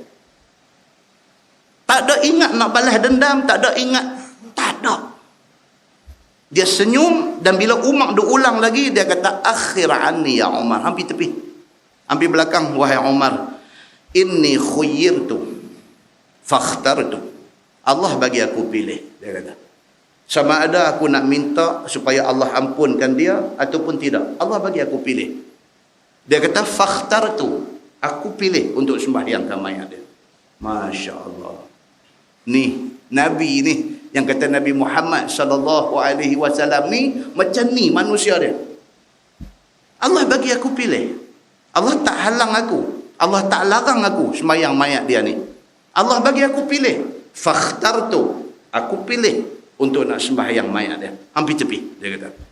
Tak ada ingat nak balas dendam, tak ada ingat, tak ada. Dia senyum, dan bila Umar dia ulang lagi, dia kata, akhir anni ya Umar. Hampir tepi, hampir belakang, wahai Umar, inni khuyyirtu fakhtartu. Allah bagi aku pilih, dia kata. Sama ada aku nak minta supaya Allah ampunkan dia ataupun tidak. Allah bagi aku pilih. Dia kata, fakhtartu, aku pilih untuk sembahyangkan mayat dia. Masya Allah. Ni Nabi ni, yang kata Nabi Muhammad SAW ni, macam ni manusia dia. Allah bagi aku pilih. Allah tak halang aku, Allah tak larang aku sembahyang mayat dia ni. Allah bagi aku pilih. Fakhtartu, aku pilih untuk nak sembahyang mayat dia. Hampir tepi, dia kata.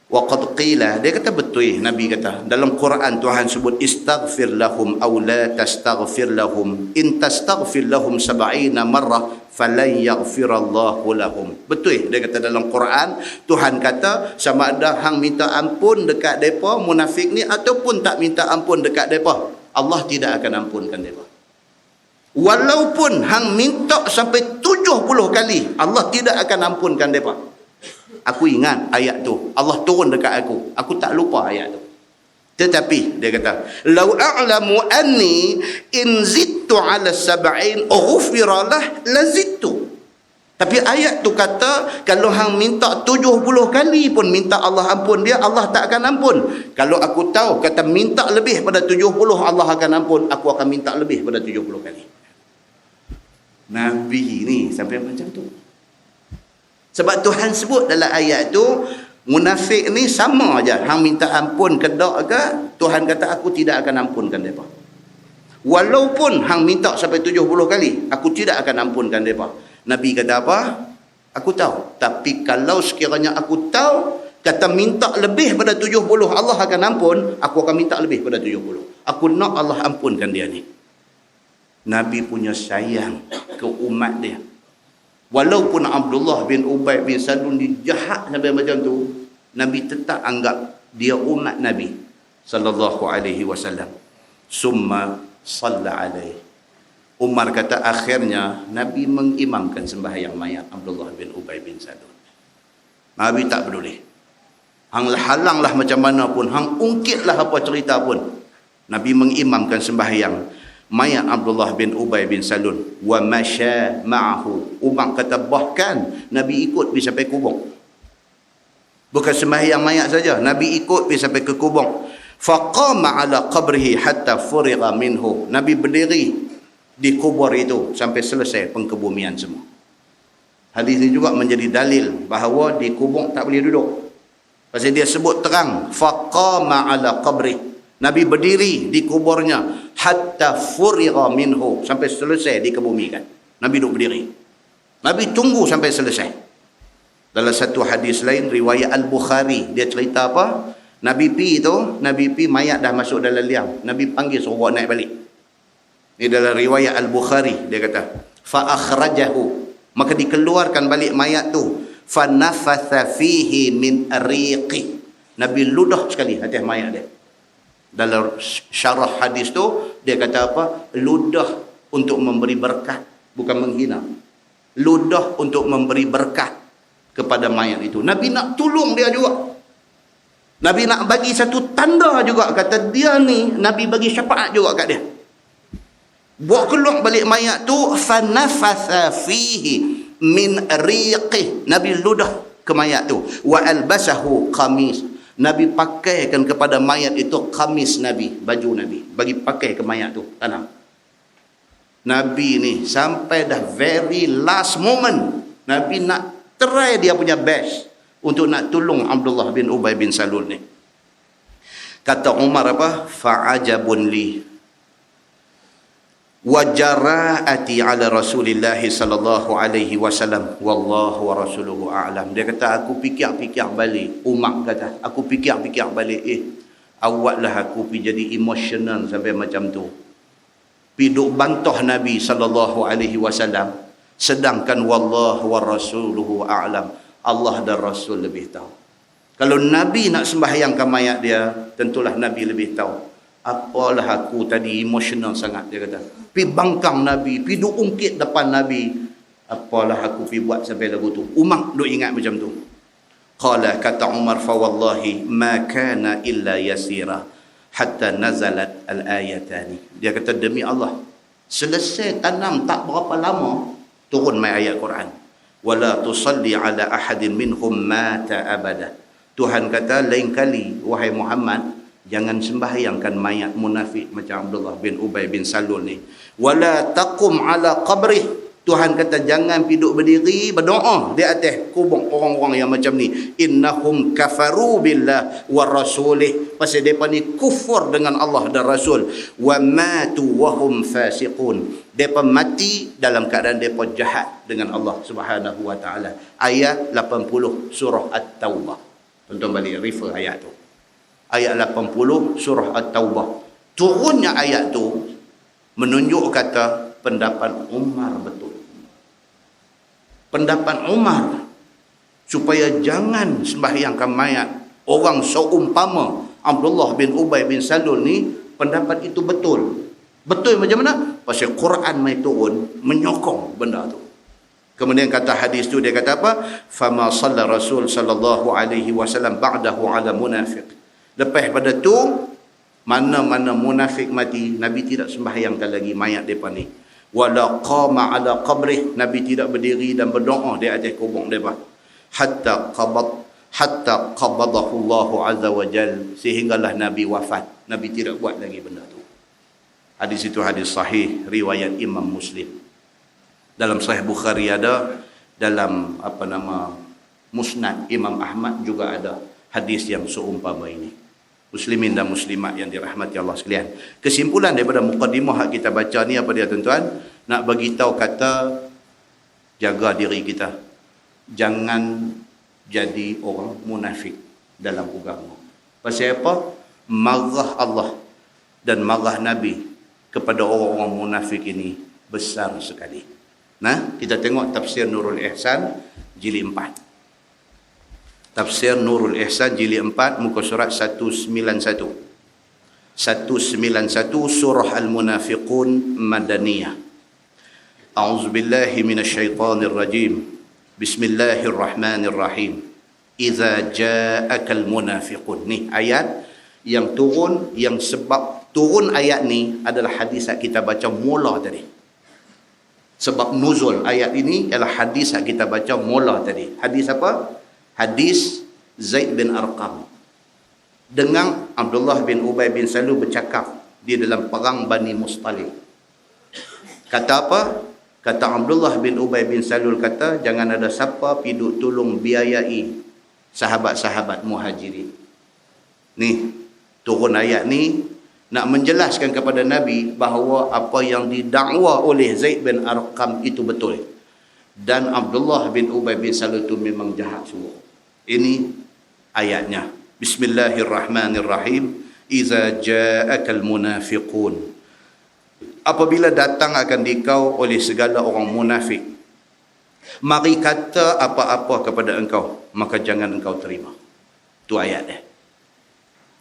Wa qad qila, dia kata betul, Nabi kata dalam Quran, Tuhan sebut istaghfir lahum aw la tastaghfir lahum in tastaghfir lahum 70 marrah falan yaghfirallahu lahum. Betul, dia kata dalam Quran, Tuhan kata sama ada hang minta ampun dekat depa munafik ni ataupun tak minta ampun dekat depa, Allah tidak akan ampunkan depa. Walaupun hang minta sampai 70 kali, Allah tidak akan ampunkan mereka. Aku ingat ayat tu. Allah turun dekat aku. Aku tak lupa ayat tu. Tetapi dia kata, "Lau a'lamu anni in zittu 'ala sab'in ughfira lah lazittu." Tapi ayat tu kata, kalau hang minta 70 kali pun minta Allah ampun dia, Allah tak akan ampun. Kalau aku tahu kata minta lebih pada 70 Allah akan ampun, aku akan minta lebih pada 70 kali. Nabi ni sampai macam tu. Sebab Tuhan sebut dalam ayat tu, munafik ni sama aja. Hang minta ampun ke tak ke, Tuhan kata aku tidak akan ampunkan mereka. Walaupun hang minta sampai 70 kali, aku tidak akan ampunkan mereka. Nabi kata apa? Aku tahu. Tapi kalau sekiranya aku tahu, kata minta lebih pada 70 Allah akan ampun, aku akan minta lebih pada 70. Aku nak Allah ampunkan dia ni. Nabi punya sayang ke umat dia. Walaupun Abdullah bin Ubay bin Salul ni jahat sampai macam tu, Nabi tetap anggap dia umat Nabi sallallahu alaihi wasallam. Summa salla alaihi. Umar kata akhirnya Nabi mengimamkan sembahyang mayat Abdullah bin Ubay bin Salul. Nabi tak peduli. Hang halanglah macam mana pun, hang ungkitlah apa cerita pun, Nabi mengimamkan sembahyang mayat Abdullah bin Ubay bin Salul. Wa masya ma'ahu. Umar kata bahkan Nabi ikut pergi sampai kubur. Bukan sembahyang mayat saja, Nabi ikut pergi sampai ke kubur. Faqama ala qabrihi hatta furiga minhu. Nabi berdiri di kubur itu sampai selesai pengkebumian semua. Hadis ini juga menjadi dalil bahawa di kubur tak boleh duduk. Pasal dia sebut terang, faqama ala qabrihi. Nabi berdiri di kuburnya hatta furiga minhu, sampai selesai dikebumikan. Nabi duduk berdiri. Nabi tunggu sampai selesai. Dalam satu hadis lain riwayat Al-Bukhari, dia cerita apa? Nabi pi mayat dah masuk dalam liang. Nabi panggil suruh bawa naik balik. Ini dalam riwayat Al-Bukhari, dia kata fa akhrajahu, maka dikeluarkan balik mayat tu. Fa nafatha fihi min ariqi. Nabi ludah sekali atas mayat dia. Dalam syarah hadis tu dia kata apa? Ludah untuk memberi berkat, bukan menghina. Ludah untuk memberi berkat kepada mayat itu. Nabi nak tolong dia juga. Nabi nak bagi satu tanda juga, kata dia ni Nabi bagi syafaat juga kat dia. Buat keluar balik mayat tu, fanafatha fihi min riqih. Nabi ludah ke mayat tu. Wa albasahu qamis. Nabi pakaikan kepada mayat itu kamis Nabi, baju Nabi, bagi pakai ke mayat tu, tanam. Nabi ni sampai dah very last moment, Nabi nak try dia punya best untuk nak tolong Abdullah bin Ubay bin Salul ni. Kata Umar apa? Fa'ajabun li wa jara'ati ala Rasulillah sallallahu alaihi wasallam wallahu wa rasuluhu a'lam. Dia kata aku fikir-fikir balik. Umar kata aku fikir-fikir balik, awaklah aku pergi jadi emotional sampai macam tu. Piduk bantah Nabi sallallahu alaihi wasallam, sedangkan wallahu wa rasuluhu a'lam. Allah dan Rasul lebih tahu. Kalau Nabi nak sembahyangkan mayat dia, tentulah Nabi lebih tahu. Apalah aku tadi emosional sangat, dia kata. Pi bangkang Nabi, pi duk ungkit depan Nabi. Apalah aku pi buat sampai lagu tu. Umar duk ingat macam tu. Qala, kata Umar, fa wallahi ma kana illa yasira hatta nazalat al-ayatani. Dia kata demi Allah, selesai tanam tak berapa lama turun mai ayat Quran. Wala tusalli ala ahadin minhum mata abada. Tuhan kata lain kali wahai Muhammad, jangan sembahyangkan mayat munafik macam Abdullah bin Ubay bin Salul ni. Wala taqum ala qabrih. Tuhan kata jangan piduk berdiri berdoa di atas kubur orang-orang yang macam ni. Innahum kafaru billah wa rasulih. Pasal mereka ni kufur dengan Allah dan Rasul. Wa matu wa hum fasiqun. Mereka mati dalam keadaan mereka jahat dengan Allah Subhanahu wa taala. Ayat 80 surah At-Taubah. Tuan-tuan balik refer ayat tu. Ayat 80 surah At-Taubah. Turunnya ayat tu menunjuk kata pendapat Umar betul. Pendapat Umar supaya jangan sembahyangkan mayat orang seumpama Abdullah bin Ubay bin Salul ni, pendapat itu betul. Betul macam mana? Pasal Quran mai turun menyokong benda tu. Kemudian kata hadis tu, dia kata apa? Fama salla Rasul sallallahu alaihi wasallam ba'dahu ala munafiq. Lepas pada tu, mana-mana munafik mati, Nabi tidak sembahyangkan lagi mayat depa ni. Wala qama ala qabrih, Nabi tidak berdiri dan berdoa di atas kubur depa. Hatta qabadahu Allah azza wa jal, sehinggalah Nabi wafat. Nabi tidak buat lagi benda tu. Hadis itu hadis sahih riwayat Imam Muslim. Dalam Sahih Bukhari ada, dalam Musnad Imam Ahmad juga ada hadis yang seumpama ini. Muslimin dan muslimat yang dirahmati Allah sekalian. Kesimpulan daripada mukadimah yang kita baca ni apa dia tuan-tuan? Nak bagi tahu kata jaga diri kita. Jangan jadi orang munafik dalam agama. Pasal apa? Marah Allah dan marah Nabi kepada orang-orang munafik ini besar sekali. Nah, kita tengok tafsir Nurul Ihsan jilid 4. Tafsir Nurul Ihsan jilid 4 muka surat 191. 191 surah Al-Munafiqun Madaniyah. A'udzubillahi minasyaitonir rajim. Bismillahirrahmanirrahim. Idza ja'akal munafiqun. Ni ayat yang turun, yang sebab turun ayat ni adalah hadis yang kita baca mula tadi. Sebab nuzul ayat ini adalah hadis yang kita baca mula tadi. Hadis apa? Hadis Zaid bin Arqam dengan Abdullah bin Ubay bin Salul bercakap di dalam perang Bani Mustalik. Kata apa? Kata Abdullah bin Ubay bin Salul, kata jangan ada siapa piduk tolong biayai sahabat-sahabat muhajirin. Ni turun ayat ni nak menjelaskan kepada Nabi bahawa apa yang didakwa oleh Zaid bin Arqam itu betul. Dan Abdullah bin Ubay bin Salul itu memang jahat semua. Ini ayatnya. Bismillahirrahmanirrahim. Iza ja'akal munafiqun. Apabila datang akan dikau oleh segala orang munafik, mari kata apa-apa kepada engkau, maka jangan engkau terima. Itu ayat dia.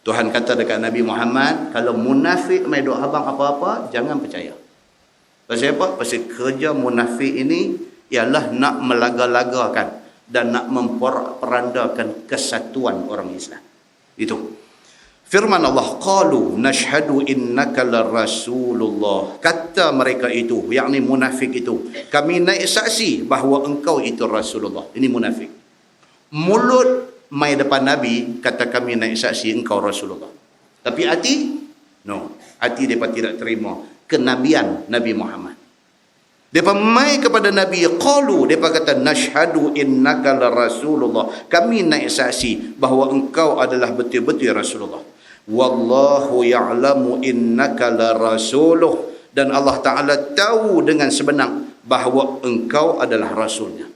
Tuhan kata dekat Nabi Muhammad, kalau munafik mai duk habang apa-apa, jangan percaya. Pasal apa? Pasal kerja munafik ini ialah nak melaga-lagakan dan nak memperandakan kesatuan orang Islam. Itu. Firman Allah, qalu nashhadu innaka larasulullah. Kata mereka itu, yakni munafik itu, kami naik saksi bahawa engkau itu Rasulullah. Ini munafik. Mulut mai depan Nabi kata kami naik saksi engkau Rasulullah. Tapi hati, no. Hati mereka tidak terima kenabian Nabi Muhammad. Mereka mai kepada Nabi, qalu, mereka kata nashhadu innaka larasulullah. Kami naik saksi bahawa engkau adalah betul-betul Rasulullah. Wallahu ya'lamu innaka larasuluh. Dan Allah Ta'ala tahu dengan sebenar bahawa engkau adalah Rasulnya.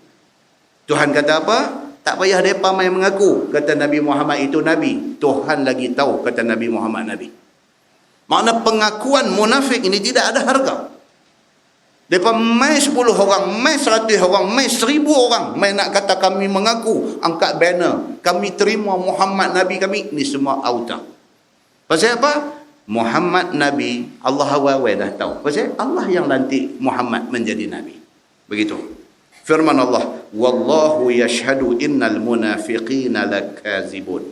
Tuhan kata apa? Tak payah mereka main mengaku kata Nabi Muhammad itu Nabi. Tuhan lagi tahu kata Nabi Muhammad Nabi. Makna pengakuan munafik ini tidak ada harga. Mereka main 10 orang, main 100 orang, main 1000 orang, main nak kata kami mengaku, angkat banner, kami terima Muhammad Nabi kami. Ini semua auta. Pasal apa? Muhammad Nabi, Allah awal dah tahu. Pasal Allah yang lantik Muhammad menjadi Nabi. Begitu. Firman Allah, wallahu yashhadu innal munafiqina lakazibun.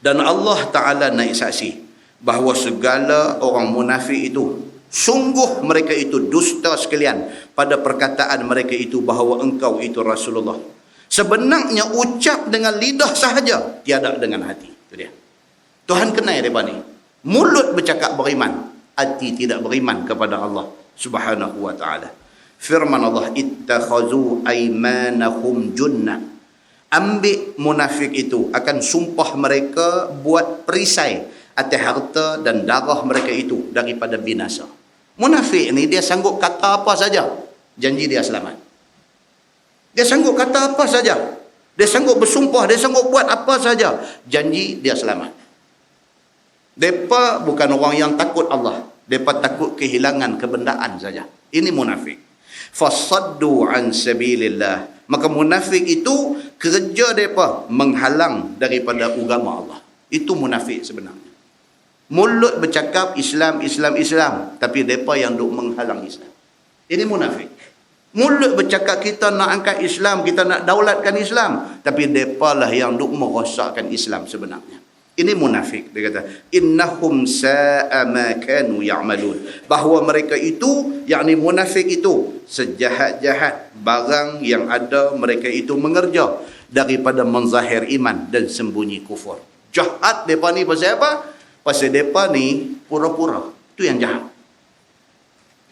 Dan Allah Ta'ala naik saksi bahawa segala orang munafik itu, sungguh mereka itu dusta sekalian pada perkataan mereka itu bahawa engkau itu Rasulullah. Sebenarnya ucap dengan lidah sahaja, tiada dengan hati. Itu dia. Tuhan kenal mereka ni. Mulut bercakap beriman, hati tidak beriman kepada Allah Subhanahu wa ta'ala. Firman Allah, ittakhazu aymanahum junnah. Ambil munafik itu akan sumpah mereka buat perisai atas harta dan darah mereka itu daripada binasa. Munafik ni dia sanggup kata apa saja, janji dia selamat. Dia sanggup kata apa saja, dia sanggup bersumpah, dia sanggup buat apa saja, janji dia selamat. Mereka bukan orang yang takut Allah. Mereka takut kehilangan kebendaan saja. Ini munafik. Fasaddu an sabilillah. Maka munafik itu kerja mereka menghalang daripada agama Allah. Itu munafik sebenarnya. Mulut bercakap Islam, Islam, Islam, tapi mereka yang duk menghalang Islam. Ini munafik. Mulut bercakap kita nak angkat Islam, kita nak daulatkan Islam, tapi mereka lah yang duk merosakkan Islam sebenarnya. Ini munafik. Dia kata, innahum sa'a ma kanu ya'malun. Bahawa mereka itu, yakni munafik itu, sejahat-jahat barang yang ada mereka itu mengerja daripada menzahir iman dan sembunyi kufur. Jahat mereka ni pasal apa? Pasal mereka ni pura-pura. Itu yang jahat.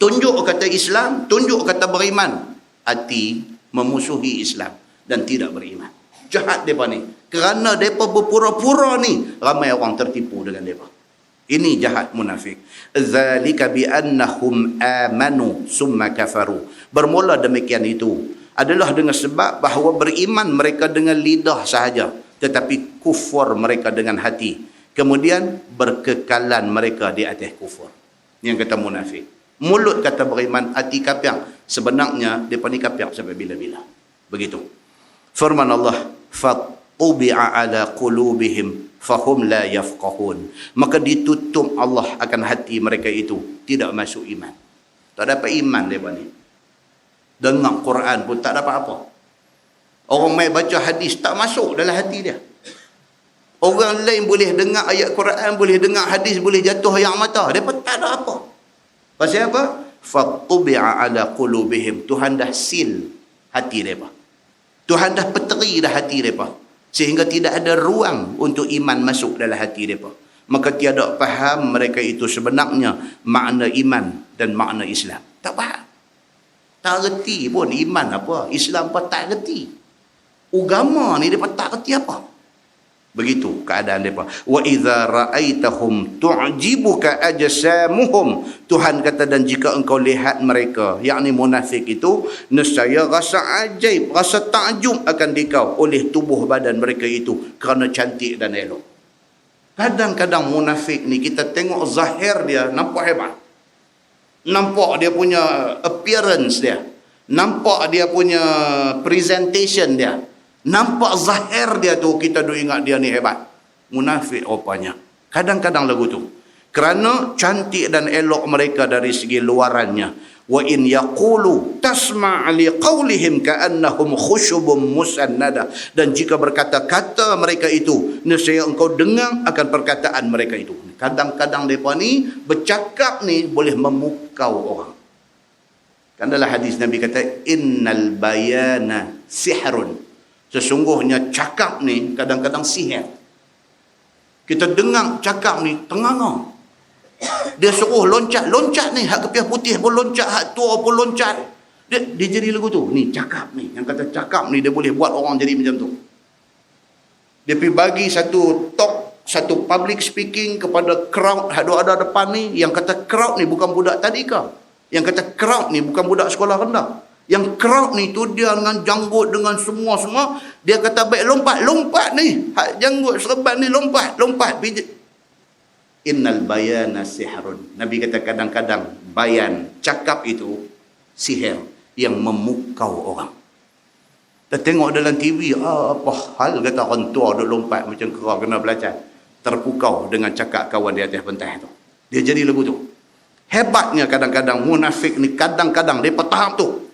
Tunjuk kata Islam, tunjuk kata beriman, hati memusuhi Islam dan tidak beriman. Jahat mereka ni. Kerana mereka berpura-pura ni, ramai orang tertipu dengan mereka. Ini jahat munafik. Zalika bi annahum amanu summa kafaru. Bermula demikian itu adalah dengan sebab bahawa beriman mereka dengan lidah sahaja, tetapi kufur mereka dengan hati. Kemudian berkekalan mereka di atas kufur. Yang kata munafik. Mulut kata beriman, hati kafir. Sebenarnya mereka ni kafir sampai bila-bila. Begitu. Firman Allah, Ubi'a ala qulubihim fahum la yafqahun. Maka ditutup Allah akan hati mereka itu, tidak masuk iman. Tak dapat iman mereka ni. Dengar Quran pun tak dapat apa. Orang mai baca hadis tak masuk dalam hati dia. Orang lain boleh dengar ayat Quran, boleh dengar hadis, boleh jatuh air mata, mereka tak ada apa. Pasal apa? Ubi'a ala qulubihim. Tuhan dah seal hati mereka. Tuhan dah peteri dah hati mereka. Sehingga tidak ada ruang untuk iman masuk dalam hati mereka. Maka tiada faham mereka itu sebenarnya makna iman dan makna Islam. Tak faham. Tak reti pun iman apa, Islam apa tak reti. Agama ni mereka tak reti apa. Begitu keadaan mereka. Wa idza ra'aitahum tu'jibuka ajsamuhum. Tuhan kata, dan jika engkau lihat mereka, yakni munafik itu, nescaya rasa ajaib, rasa takjub akan dikau oleh tubuh badan mereka itu kerana cantik dan elok. Kadang-kadang munafik ni kita tengok zahir dia nampak hebat. Nampak dia punya appearance dia. Nampak dia punya presentation dia. Nampak zahir dia tu, kita duk ingat dia ni hebat. Munafik rupanya. Kadang-kadang lagu tu. Kerana cantik dan elok mereka dari segi luarannya. Wa in yaqulu tasma' li qawlihim ka'annahum khushubun musannada. Dan jika berkata-kata mereka itu, nescaya engkau dengar akan perkataan mereka itu. Kadang-kadang mereka ni bercakap ni boleh memukau orang. Kan dalam hadis Nabi kata, innal bayana sihrun. Sesungguhnya cakap ni kadang-kadang sihir. Kita dengar cakap ni tenganga. Dia suruh loncat-loncat ni, hak kepiah putih pun loncat, hak tua pun loncat. Dia jadi lagu tu. Ni cakap ni, yang kata cakap ni dia boleh buat orang jadi macam tu. Dia pergi bagi satu talk, satu public speaking kepada crowd ada depan ni, yang kata crowd ni bukan budak tadika. Yang kata crowd ni bukan budak sekolah rendah. Yang crowd ni tu dia dengan janggut, dengan semua-semua. Dia kata baik lompat ni. Hak janggut serban ni lompat. Pijit. Innal bayana sihrun. Nabi kata kadang-kadang bayan, cakap itu sihir yang memukau orang. Kita tengok dalam TV, apa hal kata orang tua duk lompat macam kera kena belacan. Terpukau dengan cakap kawan di atas pentas tu. Dia jadi lagu tu. Hebatnya kadang-kadang munafik ni, kadang-kadang mereka tahap tu.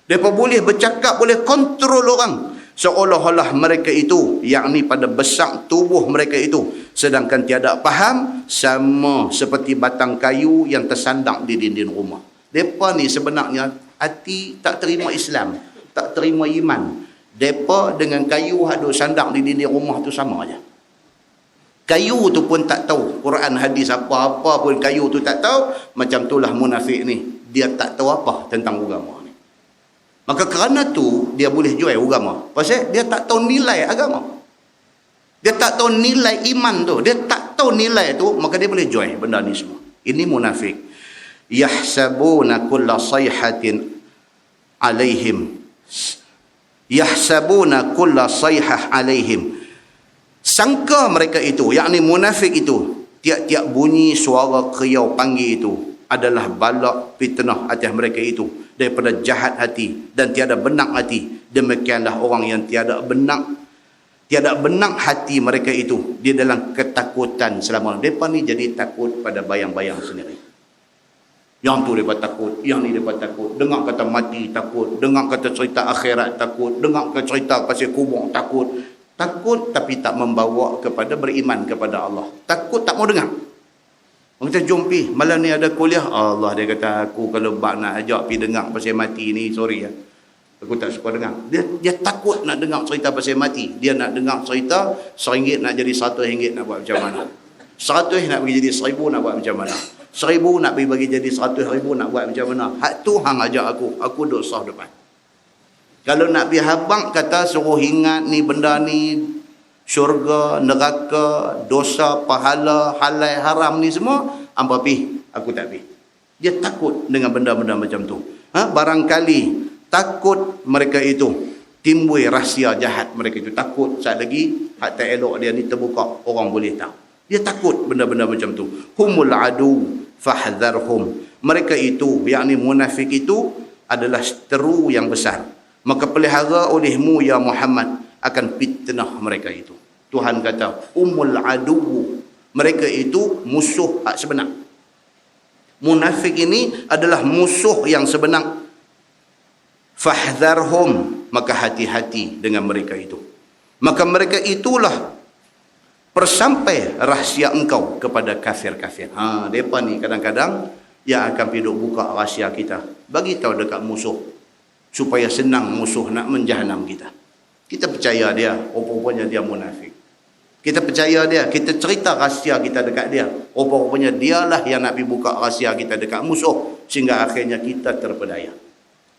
Mereka boleh bercakap, boleh kontrol orang. Seolah-olah mereka itu, yakni pada besar tubuh mereka itu, sedangkan tiada faham, sama seperti batang kayu yang tersandang di dinding rumah. Mereka ni sebenarnya hati tak terima Islam, tak terima iman. Mereka dengan kayu hadut sandang di dinding rumah tu sama aja. Kayu tu pun tak tahu Quran hadis apa-apa pun kayu tu tak tahu. Macam itulah munafik ni, dia tak tahu apa tentang agama. Maka kerana tu dia boleh jual agama. Pasal dia tak tahu nilai agama. Dia tak tahu nilai iman tu. Dia tak tahu nilai tu, maka dia boleh jual benda ni semua. Ini munafik. Yahsabuna kulla sayhatin alaihim. Yahsabuna kulla sayhah alaihim. Sangka mereka itu, yakni munafik itu, tiap-tiap bunyi suara kriau panggil itu adalah balak fitnah atas mereka itu, daripada jahat hati dan tiada benak hati. Demikianlah orang yang tiada benak Tiada benang hati mereka itu. Dia dalam ketakutan selama. Mereka ni jadi takut pada bayang-bayang sendiri. Yang tu mereka takut. Yang ni mereka takut. Dengar kata mati takut. Dengar kata cerita akhirat takut. Dengar kata cerita pasal kubur takut. Takut tapi tak membawa kepada beriman kepada Allah. Takut tak mau dengar. Orang kata jom pi. Malam ni ada kuliah. Allah dia kata aku kalau bak nak ajak pi dengar pasal mati ni. Sorry ya. Aku tak suka dengar. Dia takut nak dengar cerita pasal mati. Dia nak dengar cerita RM1 nak jadi RM100 nak buat macam mana. RM100 nak bagi jadi RM1000 nak buat macam mana. RM1000 nak bagi jadi RM100,000 nak buat macam mana. Hak tu hang ajak aku. Aku duduk sah depan. Kalau nak pergi habang kata suruh ingat ni benda ni. Syurga, neraka, dosa, pahala, halal, haram ni semua. Hampa pergi. Aku tak pergi. Dia takut dengan benda-benda macam tu. Barangkali takut mereka itu timbul rahsia jahat mereka itu. Takut saat lagi hak tak elok dia ni terbuka, orang boleh tahu. Dia takut benda-benda macam tu. Humul adu fahdharhum. Mereka itu, yakni munafik itu adalah seteru yang besar. Maka pelihara olehmu ya Muhammad akan fitnah mereka itu. Tuhan kata humul adu. Mereka itu musuh hak sebenar. Munafik ini adalah musuh yang sebenar. Fahdharhum, maka hati-hati dengan mereka itu. Maka mereka itulah persampai rahsia engkau kepada kafir-kafir. Mereka ni kadang-kadang yang akan pergi buka rahsia kita. Bagi tahu dekat musuh. Supaya senang musuh nak menjahanam kita. Kita percaya dia, rupa-rupanya dia munafik. Kita percaya dia, kita cerita rahsia kita dekat dia. Rupa-rupanya dialah yang nak pergi buka rahsia kita dekat musuh. Sehingga akhirnya kita terpedaya.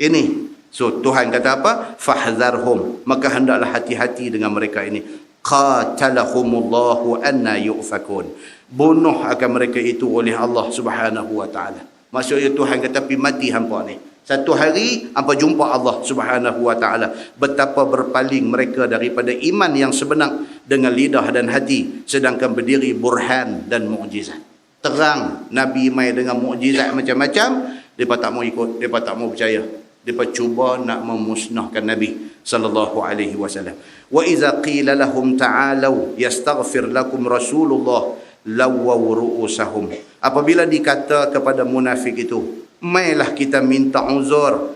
Ini. So Tuhan kata apa? Fahdharhum. Maka hendaklah hati-hati dengan mereka ini. Qatalahumullahu anna yu'fakun. Bunuh akan mereka itu oleh Allah Subhanahu wa taala. Maksudnya Tuhan kata pi mati hampa ni. Satu hari hampa jumpa Allah Subhanahu wa taala. Betapa berpaling mereka daripada iman yang sebenar dengan lidah dan hati, sedangkan berdiri burhan dan mukjizat. Terang Nabi mai dengan mukjizat macam-macam, depa tak mau ikut, depa tak mau percaya. Mereka cuba nak memusnahkan Nabi sallallahu alaihi wasallam. Wa iza qila lahum ta'alu yastaghfir lakum Rasulullah lawaw ru'usahum. Apabila dikata kepada munafik itu, mailah kita minta uzur,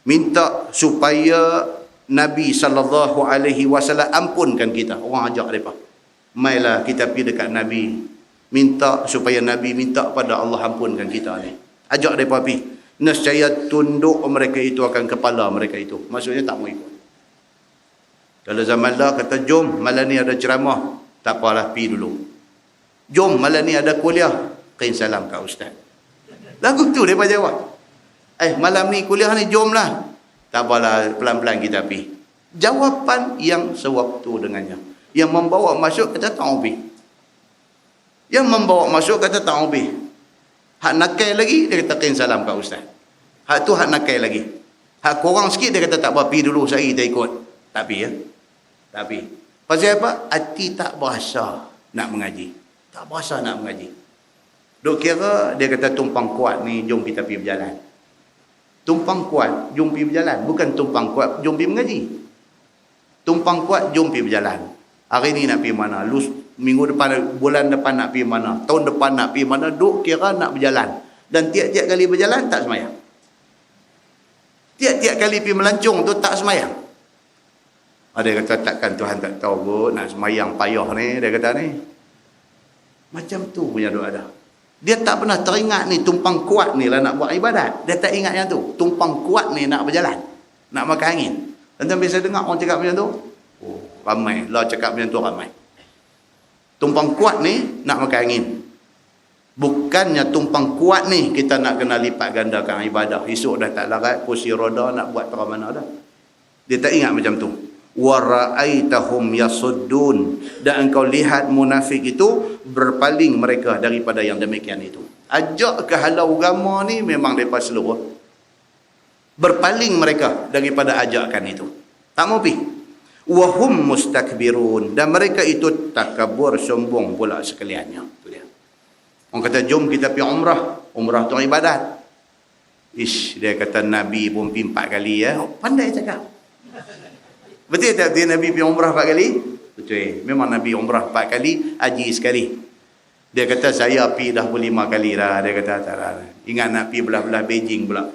minta supaya Nabi sallallahu alaihi wasallam ampunkan kita. Orang ajak depa. Mailah kita pergi dekat Nabi, minta supaya Nabi minta pada Allah ampunkan kita ni. Ajak depa pergi. Nescaya tunduk mereka itu akan kepala mereka itu. Maksudnya tak mau ikut. Kalau zaman dah kata jom malam ni ada ceramah, tak apalah pergi dulu. Jom malam ni ada kuliah, kain salam kat ustaz. Lagu tu mereka jawab. Malam ni kuliah ni jomlah. Tak apalah, pelan-pelan kita pergi. Jawapan yang sewaktu dengannya. Yang membawa masuk kata tak mau pergi. Yang membawa masuk kata tak mau pergi. Hak nakai lagi, dia kata kain salam kat ustaz. Hak tu hak nakai lagi. Hak korang sikit, dia kata tak apa, pergi dulu saya kita ikut. Tak pergi ya. Tak pergi. Pasal apa? Hati tak berasa nak mengaji. Tak berasa nak mengaji. Duk kira, dia kata tumpang kuat ni, jom kita pergi berjalan. Tumpang kuat, jom pergi berjalan. Bukan tumpang kuat, jom pergi mengaji. Tumpang kuat, jom pergi berjalan. Hari ni nak pergi mana? Minggu depan, bulan depan nak pergi mana? Tahun depan nak pergi mana? Duk kira nak berjalan. Dan tiap-tiap kali berjalan, tak semayang. Tiap-tiap kali pergi melancong tu, tak semayang. Dia kata, takkan Tuhan tak tahu kot, nak semayang payah ni. Dia kata ni. Macam tu punya doa dah. Dia tak pernah teringat ni, tumpang kuat ni lah nak buat ibadat. Dia tak ingat yang tu. Tumpang kuat ni nak berjalan. Nak makan angin. Dan biasa dengar orang cakap macam tu. Oh, ramai. Lah cakap macam tu ramai. Tumpang kuat ni nak makan angin. Bukannya tumpang kuat ni kita nak kena lipat gandakan ibadah. Esok dah tak larat, kursi roda nak buat terang mana dah. Dia tak ingat macam tu. Wa ra'aitahum yasuddun. Dan engkau lihat munafik itu berpaling mereka daripada yang demikian itu. Ajak ke halau agama ni memang mereka seluruh. Berpaling mereka daripada ajakan itu. Tak mau pergi. Wahum mustakbirun. Dan mereka itu takabur, sombong pula sekaliannya. Itu dia. Orang kata jom kita pergi umrah. Umrah tu ibadat. Dia kata Nabi pun pergi 4 kali ya. Pandai cakap. Betul tak dia Nabi pergi umrah 4 kali? Betul. Memang Nabi umrah 4 kali, haji sekali. Dia kata saya pergi dah 5 kali dah. Dia kata tak dah. Ingat nak pergi belah-belah Beijing pula.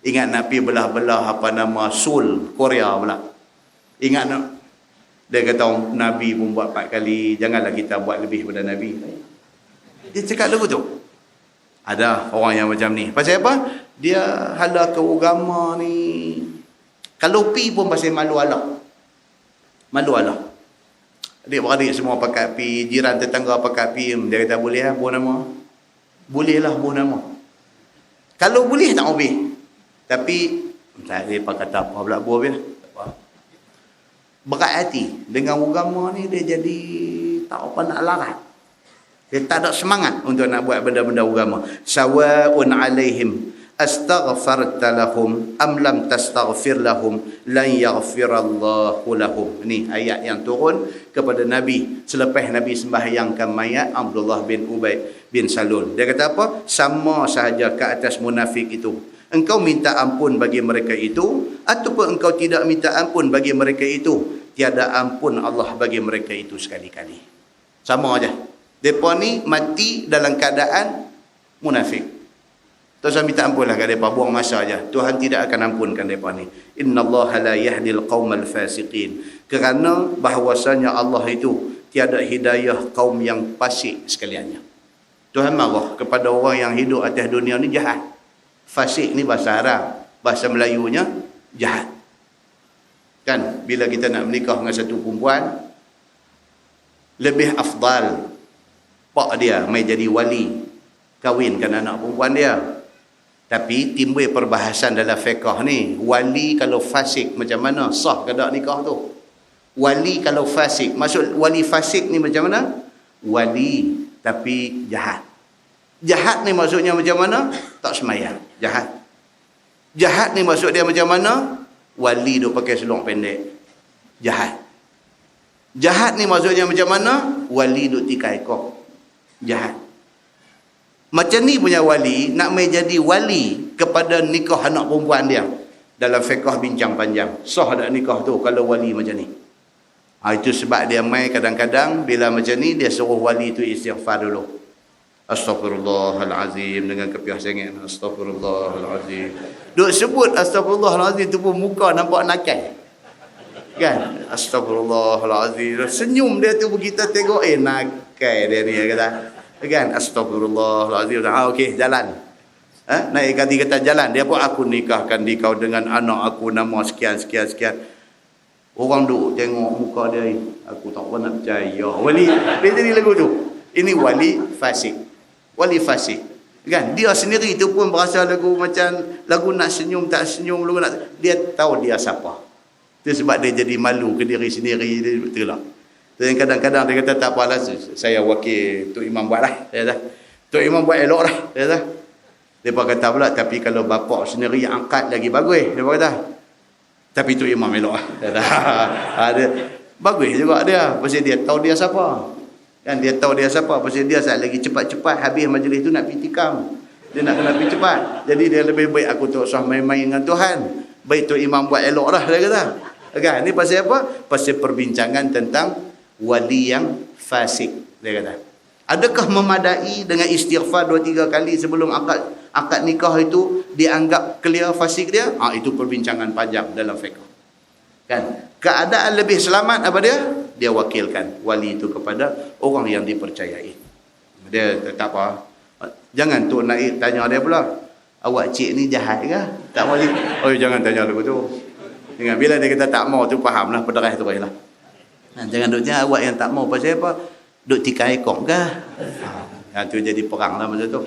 Ingat nak pergi belah-belah apa nama Seoul, Korea pula. Ingat nak. Dia kata Nabi pun buat 4 kali. Janganlah kita buat lebih daripada Nabi. Dia cakap lagu tu. Ada orang yang macam ni. Pasal apa? Dia hala ke agama ni. Kalau pi pun pasal malu Allah. Malu Allah. Adik-beradik semua pakat pi, jiran tetangga pakat pi. Dia kata boleh lah buah nama. Boleh lah buah nama. Kalau boleh tak boleh. Tapi tak dia kata apa pula buah dia. Tak apa. Berat hati dengan agama ni, dia jadi tak apa nak larat. Dia tak ada semangat untuk nak buat benda-benda agama. Sawa'un alaihim astaghfarta lahum am lam tastaghfir lahum lan yaghfirallahu lahum. Ini ayat yang turun kepada Nabi selepas Nabi sembahyangkan mayat Abdullah bin Ubay bin Salul. Dia kata apa? Sama sahaja ke atas munafik itu. Engkau minta ampun bagi mereka itu ataupun engkau tidak minta ampun bagi mereka itu, tiada ampun Allah bagi mereka itu sekali-kali. Sama aja. Depa ni mati dalam keadaan munafik. Tak usah minta ampun lah kat mereka, buang masa aja. Tuhan tidak akan ampunkan mereka ni. Innallaha la yahdil qaumal fasiqin. Kerana bahawasanya Allah itu tiada hidayah kaum yang fasik sekaliannya. Tuhan marah kepada orang yang hidup atas dunia ni jahat. Fasik ni bahasa Arab, bahasa Melayunya jahat. Kan bila kita nak menikah dengan satu perempuan, lebih afdal pak dia mai jadi wali kahwinkan anak perempuan dia. Tapi timbul perbahasan dalam fiqh ni, wali kalau fasik macam mana, sah ke tak nikah tu? Wali kalau fasik, maksud wali fasik ni macam mana? Wali tapi jahat. Jahat ni maksudnya macam mana? Tak semayang, jahat. Jahat ni maksud dia macam mana? Wali duk pakai seluar pendek, jahat. Jahat ni maksudnya macam mana? Wali duk tikai kok, jahat. Macam ni punya wali nak mai jadi wali kepada nikah anak perempuan dia. Dalam fiqh bincang panjang. Sah tak nikah tu kalau wali macam ni? Itu sebab dia mai kadang-kadang bila macam ni dia suruh wali tu istighfar dulu. Astaghfirullahalazim dengan kepiah sangat. Astaghfirullahalazim. Duk sebut astaghfirullahalazim tu pun muka nampak nakal. Kan? Astaghfirullahalazim. Senyum dia tu kita tengok nakal dia ni kata. Kan, astagfirullahaladzim. Okey, jalan. Naik kata jalan. Dia pun aku nikahkan dikau dengan anak aku nama sekian. Orang duk tengok muka dia. Aku tak pernah percaya. Wali, dia jadi lagu tu. Ini wali fasik. Wali fasik. Kan, dia sendiri tu pun berasa lagu macam lagu nak senyum tak senyum. Dia tahu dia siapa. Itu sebab dia jadi malu ke diri sendiri. Betul lah. Dan kadang-kadang dia kata tak apalah, saya wakil Tok Imam buat lah. Tok Imam buat elok lah. Dia kata pula, tapi kalau bapak sendiri yang angkat lagi bagus. Dia kata, tapi Tok Imam elok lah. Dia, bagus juga dia. Pasal dia tahu dia siapa. Kan dia tahu dia siapa. Pasal dia saat lagi cepat-cepat habis majlis tu nak pergi tikam. Dia nak kena pergi cepat. Jadi dia lebih baik aku tak usah main-main dengan Tuhan. Baik Tok Imam buat elok lah. Dia kata. Kan, ni pasal apa? Pasal perbincangan tentang wali yang fasik, dia kata. Adakah memadai dengan istighfar 2-3 kali sebelum akad nikah itu dianggap clear fasik dia? Itu perbincangan panjang dalam fiqh. Kan? Keadaan lebih selamat apa dia? Dia wakilkan wali itu kepada orang yang dipercayai. Dia tak apa. Jangan Tok Naib tanya dia pula, awak cik ni jahat ke? Tak boleh. Oh, jangan tanya lagu tu. Dengan bila dia kata tak mau tu fahamlah, pederah tu lah. Jangan duknya awak yang tak mau pasal apa? Duk tikai kok ke? Itu jadi perang lah masa tu.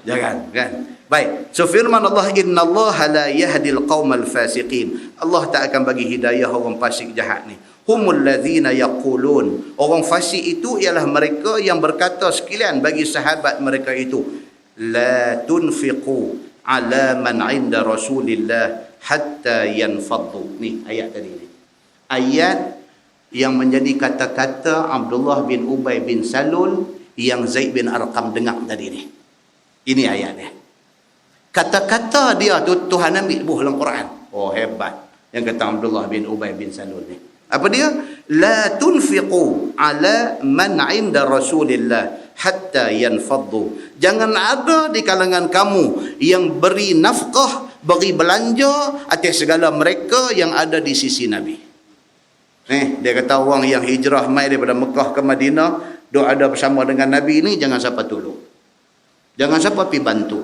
Jangan, kan? Baik. So firman Allah, innallaha la yahdil qaumal fasiqin. Allah tak akan bagi hidayah orang fasik jahat ni. Humul ladzina yaqulun. Orang fasik itu ialah mereka yang berkata sekalian bagi sahabat mereka itu, la tunfiqu ala man 'inda Rasulillah hatta yanfaddu. Ni ayat tadi ni. Ayat yang menjadi kata-kata Abdullah bin Ubay bin Salul yang Zaid bin Arqam dengar tadi ni. Ini ayatnya. Kata-kata dia tu Tuhan ambil buah dalam Quran. Oh, hebat. Yang kata Abdullah bin Ubay bin Salul ni. Apa dia? La tunfiqu ala man 'inda Rasulillah hatta yanfaddu. Jangan ada di kalangan kamu yang beri nafkah, beri belanja atas segala mereka yang ada di sisi Nabi. Dia kata orang yang hijrah mai daripada Mekah ke Madinah, dok ada bersama dengan Nabi ni, jangan siapa tolong. Jangan siapa pergi bantu.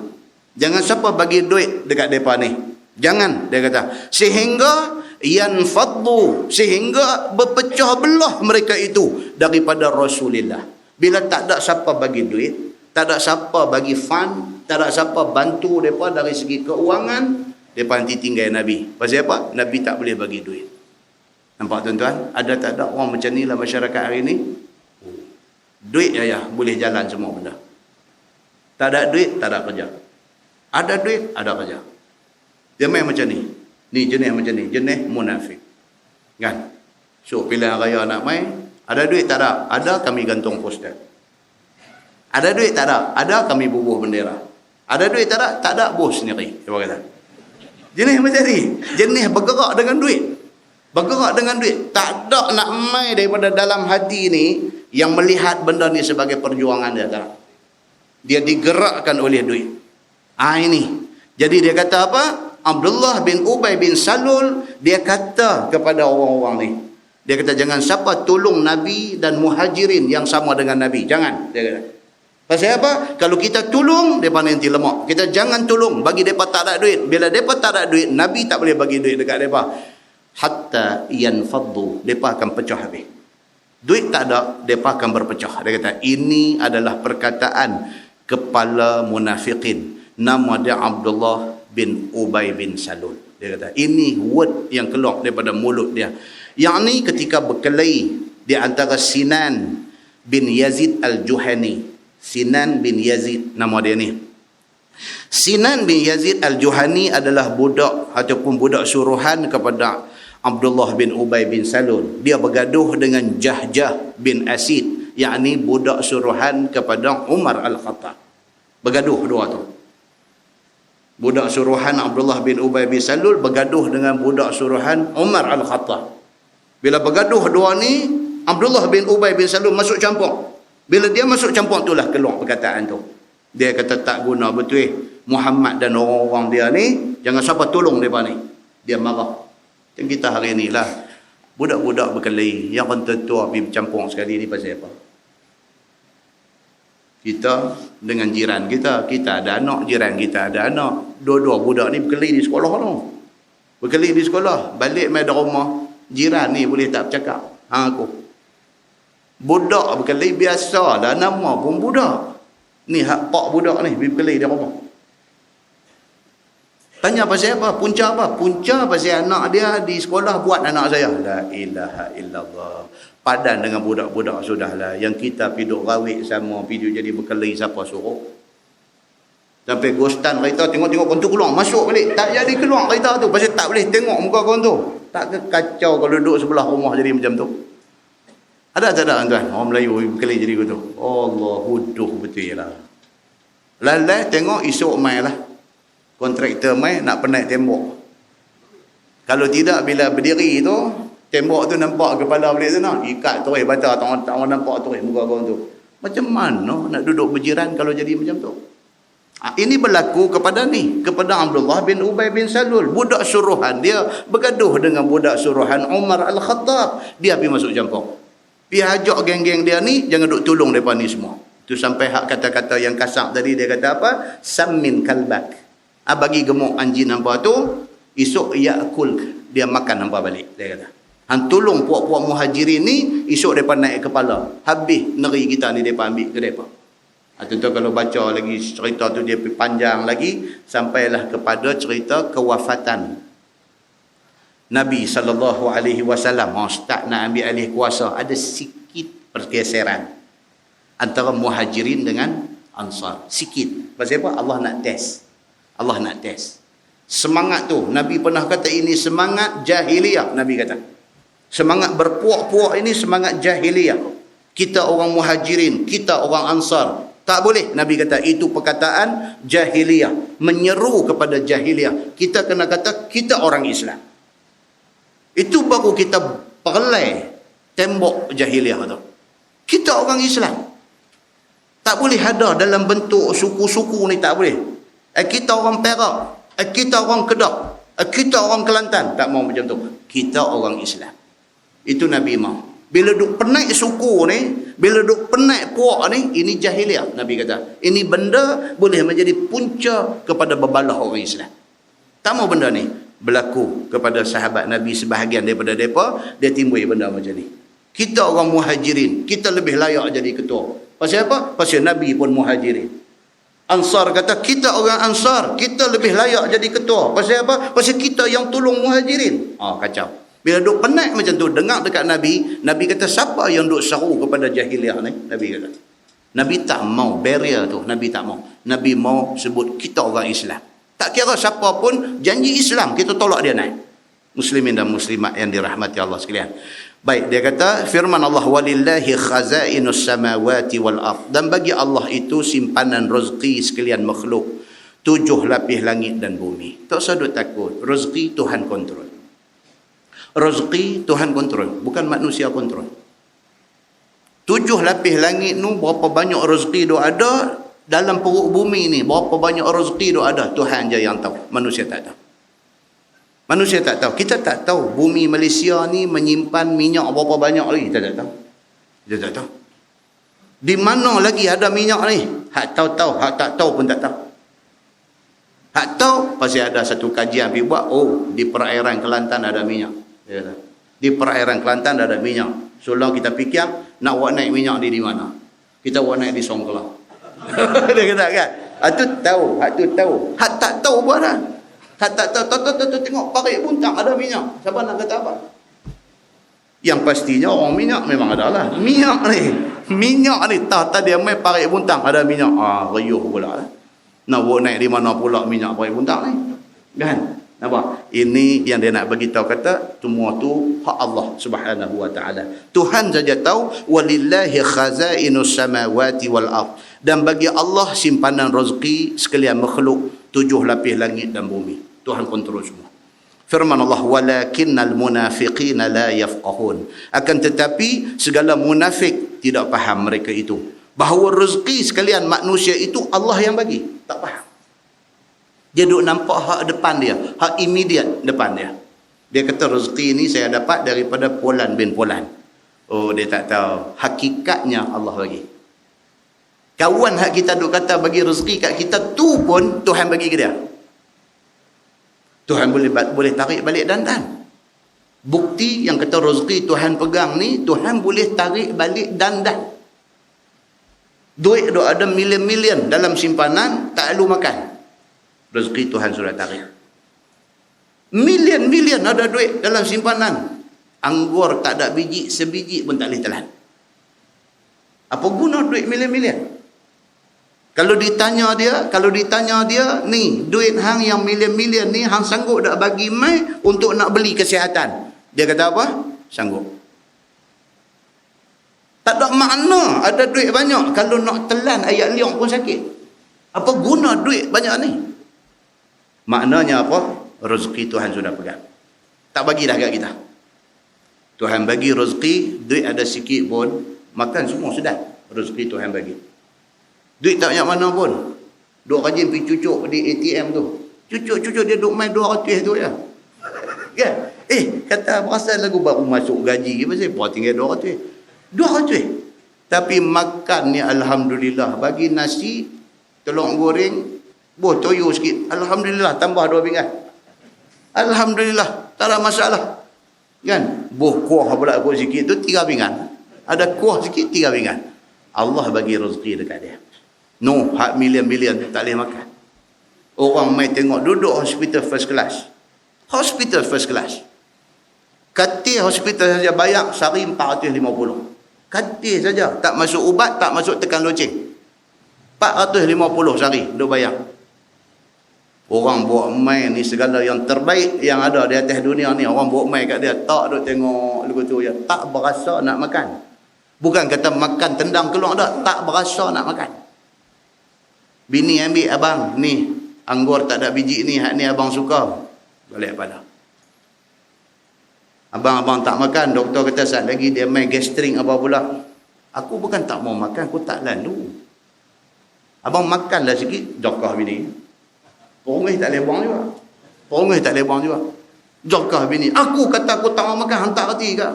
Jangan siapa bagi duit dekat depa ni. Jangan, dia kata. Sehingga yanfaddu, sehingga berpecah belah mereka itu daripada Rasulullah. Bila tak ada siapa bagi duit, tak ada siapa bagi fund, tak ada siapa bantu mereka dari segi keuangan, mereka nanti tinggal Nabi. Pasal apa? Nabi tak boleh bagi duit. Nampak tuan-tuan? Ada tak ada orang macam ni lah masyarakat hari ni? Duit ya boleh jalan semua benda. Tak ada duit, tak ada kerja. Ada duit, ada kerja. Dia main macam ni. Ni jenis macam ni, jenis munafik. Kan? So, pilihan raya nak main, ada duit tak ada? Ada, kami gantung poster. Ada duit tak ada? Ada, kami bubuh bendera. Ada duit tak ada? Tak ada, bos sendiri. Dia kata. Jenis macam ni. Jenis bergerak dengan duit. Bergerak dengan duit. Tak ada nak main daripada dalam hati ni yang melihat benda ni sebagai perjuangan dia. Tak? Dia digerakkan oleh duit. Ini. Jadi dia kata apa? Abdullah bin Ubay bin Salul, dia kata kepada orang-orang ni. Dia kata jangan siapa tolong Nabi dan muhajirin yang sama dengan Nabi. Jangan. Dia kata. Pasal apa? Kalau kita tolong, mereka nanti lemak. Kita jangan tolong. Bagi mereka tak ada duit. Bila mereka tak ada duit, Nabi tak boleh bagi duit dekat mereka. Hatta yanfaddu. Mereka akan pecah habis. Duit tak ada, mereka akan berpecah. Dia kata, ini adalah perkataan kepala munafiqin. Nama dia Abdullah bin Ubay bin Salul. Dia kata, ini word yang keluar daripada mulut dia. Yang ni ketika berkelahi di antara Sinan bin Yazid al-Juhani. Sinan bin Yazid, nama dia ni. Sinan bin Yazid al-Juhani adalah budak ataupun budak suruhan kepada Abdullah bin Ubay bin Salul. Dia bergaduh dengan Jahjah bin Asid, yakni budak suruhan kepada Umar al-Khattab. Bergaduh dua tu. Budak suruhan Abdullah bin Ubay bin Salul bergaduh dengan budak suruhan Umar al-Khattab. Bila bergaduh dua ni, Abdullah bin Ubay bin Salul masuk campur. Bila dia masuk campur itulah keluar perkataan tu. Dia kata tak guna betul Muhammad dan orang-orang dia ni, jangan siapa tolong mereka ni. Dia marah. Macam kita hari ni lah. Budak-budak berkelahi. Yang orang tua pergi bercampur sekali ni pasal apa? Kita dengan jiran kita. Kita ada anak, jiran kita ada anak. Dua-dua budak ni berkelahi di sekolah tu. Berkelahi di sekolah. Balik main dari rumah. Jiran ni boleh tak bercakap. Aku. Budak berkelahi biasa dah, nama pun budak. Ni hak pak budak ni berkelahi di rumah. Tanya pasal apa? Punca apa? Punca pasal anak dia di sekolah buat anak saya. La ilaha illallah. Padan dengan budak-budak sudahlah. Yang kita piduk rawik sama, piduk jadi berkelahi, siapa suruh? Sampai Gostan kereta tengok-tengok kau tu keluar, masuk balik. Tak jadi keluar kereta tu pasal tak boleh tengok muka kau tu. Tak ke kacau kalau duduk sebelah rumah jadi macam tu. Ada tak ada tuan? Orang Melayu berkelahi jadi gitu. Allah huduh betul lah. Lalai tengok esok mai lah. Kontraktor mai nak penaik tembok. Kalau tidak bila berdiri tu, tembok tu nampak kepala balik sana. Ikat terus baca tak orang nampak terus muka kau tu. Macam mana nak duduk berjiran kalau jadi macam tu? Ini berlaku kepada ni, kepada Abdullah bin Ubay bin Salul. Budak suruhan dia bergaduh dengan budak suruhan Umar al-Khattab. Dia pergi masuk campur. Pergi ajak geng-geng dia ni, jangan duk tolong mereka ni semua. Tu sampai hak kata-kata yang kasar tadi, dia kata apa? Sammin kalbak. Bagi gemuk anjing nampak tu, esok yakul, dia makan nampak balik. Dia kata. Han tolong puak-puak muhajirin ni, esok mereka naik kepala. Habis negeri kita ni mereka ambil ke mereka. Tentu kalau baca lagi cerita tu dia panjang lagi, sampailah kepada cerita kewafatan Nabi SAW. Start nak ambil alih kuasa, ada sikit pergeseran antara muhajirin dengan ansar. Sikit. Pasal apa? Allah nak test. Allah nak test. Semangat tu, Nabi pernah kata ini semangat jahiliyah. Nabi kata. Semangat berpuak-puak ini semangat jahiliyah. Kita orang muhajirin, kita orang ansar. Tak boleh. Nabi kata itu perkataan jahiliyah. Menyeru kepada jahiliyah. Kita kena kata kita orang Islam. Itu baru kita perlai tembok jahiliah tu. Kita orang Islam tak boleh ada dalam bentuk suku-suku ni, tak boleh. Kita orang Perak, kita orang Kedah, kita orang Kelantan, tak mau macam tu. Kita orang Islam. Itu Nabi mau. Bila duk penaik suku ni, bila duk penaik puak ni, ini jahiliah. Nabi kata, ini benda boleh menjadi punca kepada berbalah orang Islam. Tak mau benda ni berlaku kepada sahabat Nabi sebahagian daripada mereka, dia timbul benda macam ni. Kita orang muhajirin, kita lebih layak jadi ketua. Pasal apa? Pasal Nabi pun muhajirin. Ansar kata, kita orang Ansar, kita lebih layak jadi ketua. Pasal apa? Pasal kita yang tolong muhajirin. Kacau. Bila duk penat macam tu, dengar dekat Nabi, Nabi kata, siapa yang duk seru kepada jahiliah ni? Nabi kata. Nabi tak mau barrier tu, Nabi tak mau. Nabi mau sebut kita orang Islam. Tak kira siapa pun janji Islam, kita tolak dia naik. Muslimin dan muslimat yang dirahmati Allah sekalian. Baik, dia kata firman Allah, walillahi khazainus samawati wal ard, dan bagi Allah itu simpanan rezeki sekalian makhluk, 7 lapis langit dan bumi. Tak usah duk takut, rezeki Tuhan kontrol. Rezeki Tuhan kontrol, bukan manusia kontrol. 7 lapis langit nu, berapa banyak rezeki dia ada dalam perut bumi ni, berapa banyak rezeki dia ada, Tuhan je yang tahu, manusia tak tahu. Manusia tak tahu. Kita tak tahu bumi Malaysia ni menyimpan minyak berapa banyak lagi. Kita tak tahu. Kita tak tahu. Di mana lagi ada minyak ni? Hak tahu-tahu, hak tak tahu pun tak tahu. Hak tahu pasal ada satu kajian pergi buat, di perairan Kelantan ada minyak. Di perairan Kelantan ada minyak. So lah kita fikir, nak buat naik minyak di mana? Kita buat naik di Songkla. Dia kata kan? Hak tu tahu, hak tu tahu. Hak tak tahu buat dah. Tak tengok parit buntang ada minyak. Siapa nak kata apa? Yang pastinya orang minyak memang ada lah. Minyak ni tak dia main parit buntang ada minyak. Rayuh pula lah. Nak buat naik di mana pula minyak parit buntang ni? Kan? Nampak? Ini yang dia nak bagi tahu, kata semua tu hak Allah Subhanahu wa taala. Tuhan saja tahu, walillahi khazainus samawati wal ard, dan bagi Allah simpanan rezeki sekalian makhluk, 7 lapis langit dan bumi. Tuhan kontrol semua. Firman Allah, walakinnal munafiqina la yafqahun, akan tetapi segala munafik tidak faham mereka itu bahawa rezeki sekalian manusia itu Allah yang bagi. Tak faham. Dia duk nampak hak depan dia, hak immediate depan dia. Dia kata rezeki ni saya dapat daripada Polan bin Polan. Dia tak tahu hakikatnya Allah bagi. Kawan hak kita duk kata bagi rezeki kat kita tu pun Tuhan bagi ke dia. Tuhan boleh tarik balik dandan. Bukti yang kata rezeki Tuhan pegang ni, Tuhan boleh tarik balik dandan. Duit duk ada million-million dalam simpanan, tak lalu makan. Rezeki Tuhan sudah tarik. Million-million ada duit dalam simpanan. Anggur tak ada biji, sebiji pun tak boleh telan. Apa guna duit million-million? Kalau ditanya dia, ni duit hang yang million-million ni hang sanggup tak bagi mai untuk nak beli kesihatan? Dia kata apa? Sanggup. Tak ada makna ada duit banyak kalau nak telan ayat liang pun sakit. Apa guna duit banyak ni? Maknanya apa? Rezeki Tuhan sudah pegang. Tak bagi dah kat kita. Tuhan bagi rezeki, duit ada sikit pun, makan semua sedap. Rezeki Tuhan bagi. Duit tak banyak mana pun. Duk rajin pergi cucuk di ATM tu. Cucuk dia duk main 200 tu je. Kan? Kata berasa lagu baru masuk gaji. Pasal apa tinggal 200? 200. Tapi makan ni alhamdulillah. Bagi nasi, telur goreng, buah toyo sikit. Alhamdulillah tambah 2 pinggan. Alhamdulillah, tak ada masalah. Kan? Buah kuah pula sikit tu 3 pinggan. Ada kuah sikit 3 pinggan. Allah bagi rezeki dekat dia. No, hak million-million tak boleh makan. Orang mai tengok duduk hospital first class. Hospital first class. Katil hospital saja bayar sehari 450. Katil saja, tak masuk ubat, tak masuk tekan loceng. 450 sehari duk bayar. Orang buat mai ni segala yang terbaik yang ada di atas dunia ni, orang buat mai kat dia, tak duk tengok lagu tu ya, tak berasa nak makan. Bukan kata makan tendang keluar tak berasa nak makan. Bini ambil, abang ni anggur tak ada biji ni, hak ni abang suka. Balik pada. Abang-abang tak makan, doktor kata saat lagi dia main gastring apa pula. Aku bukan tak mau makan, aku tak lalu. Abang makanlah sikit, jokah bini. Perungih tak boleh buang juga. Perungih tak boleh buang juga. Jokah bini. Aku kata aku tak mau makan, hantar hati ke?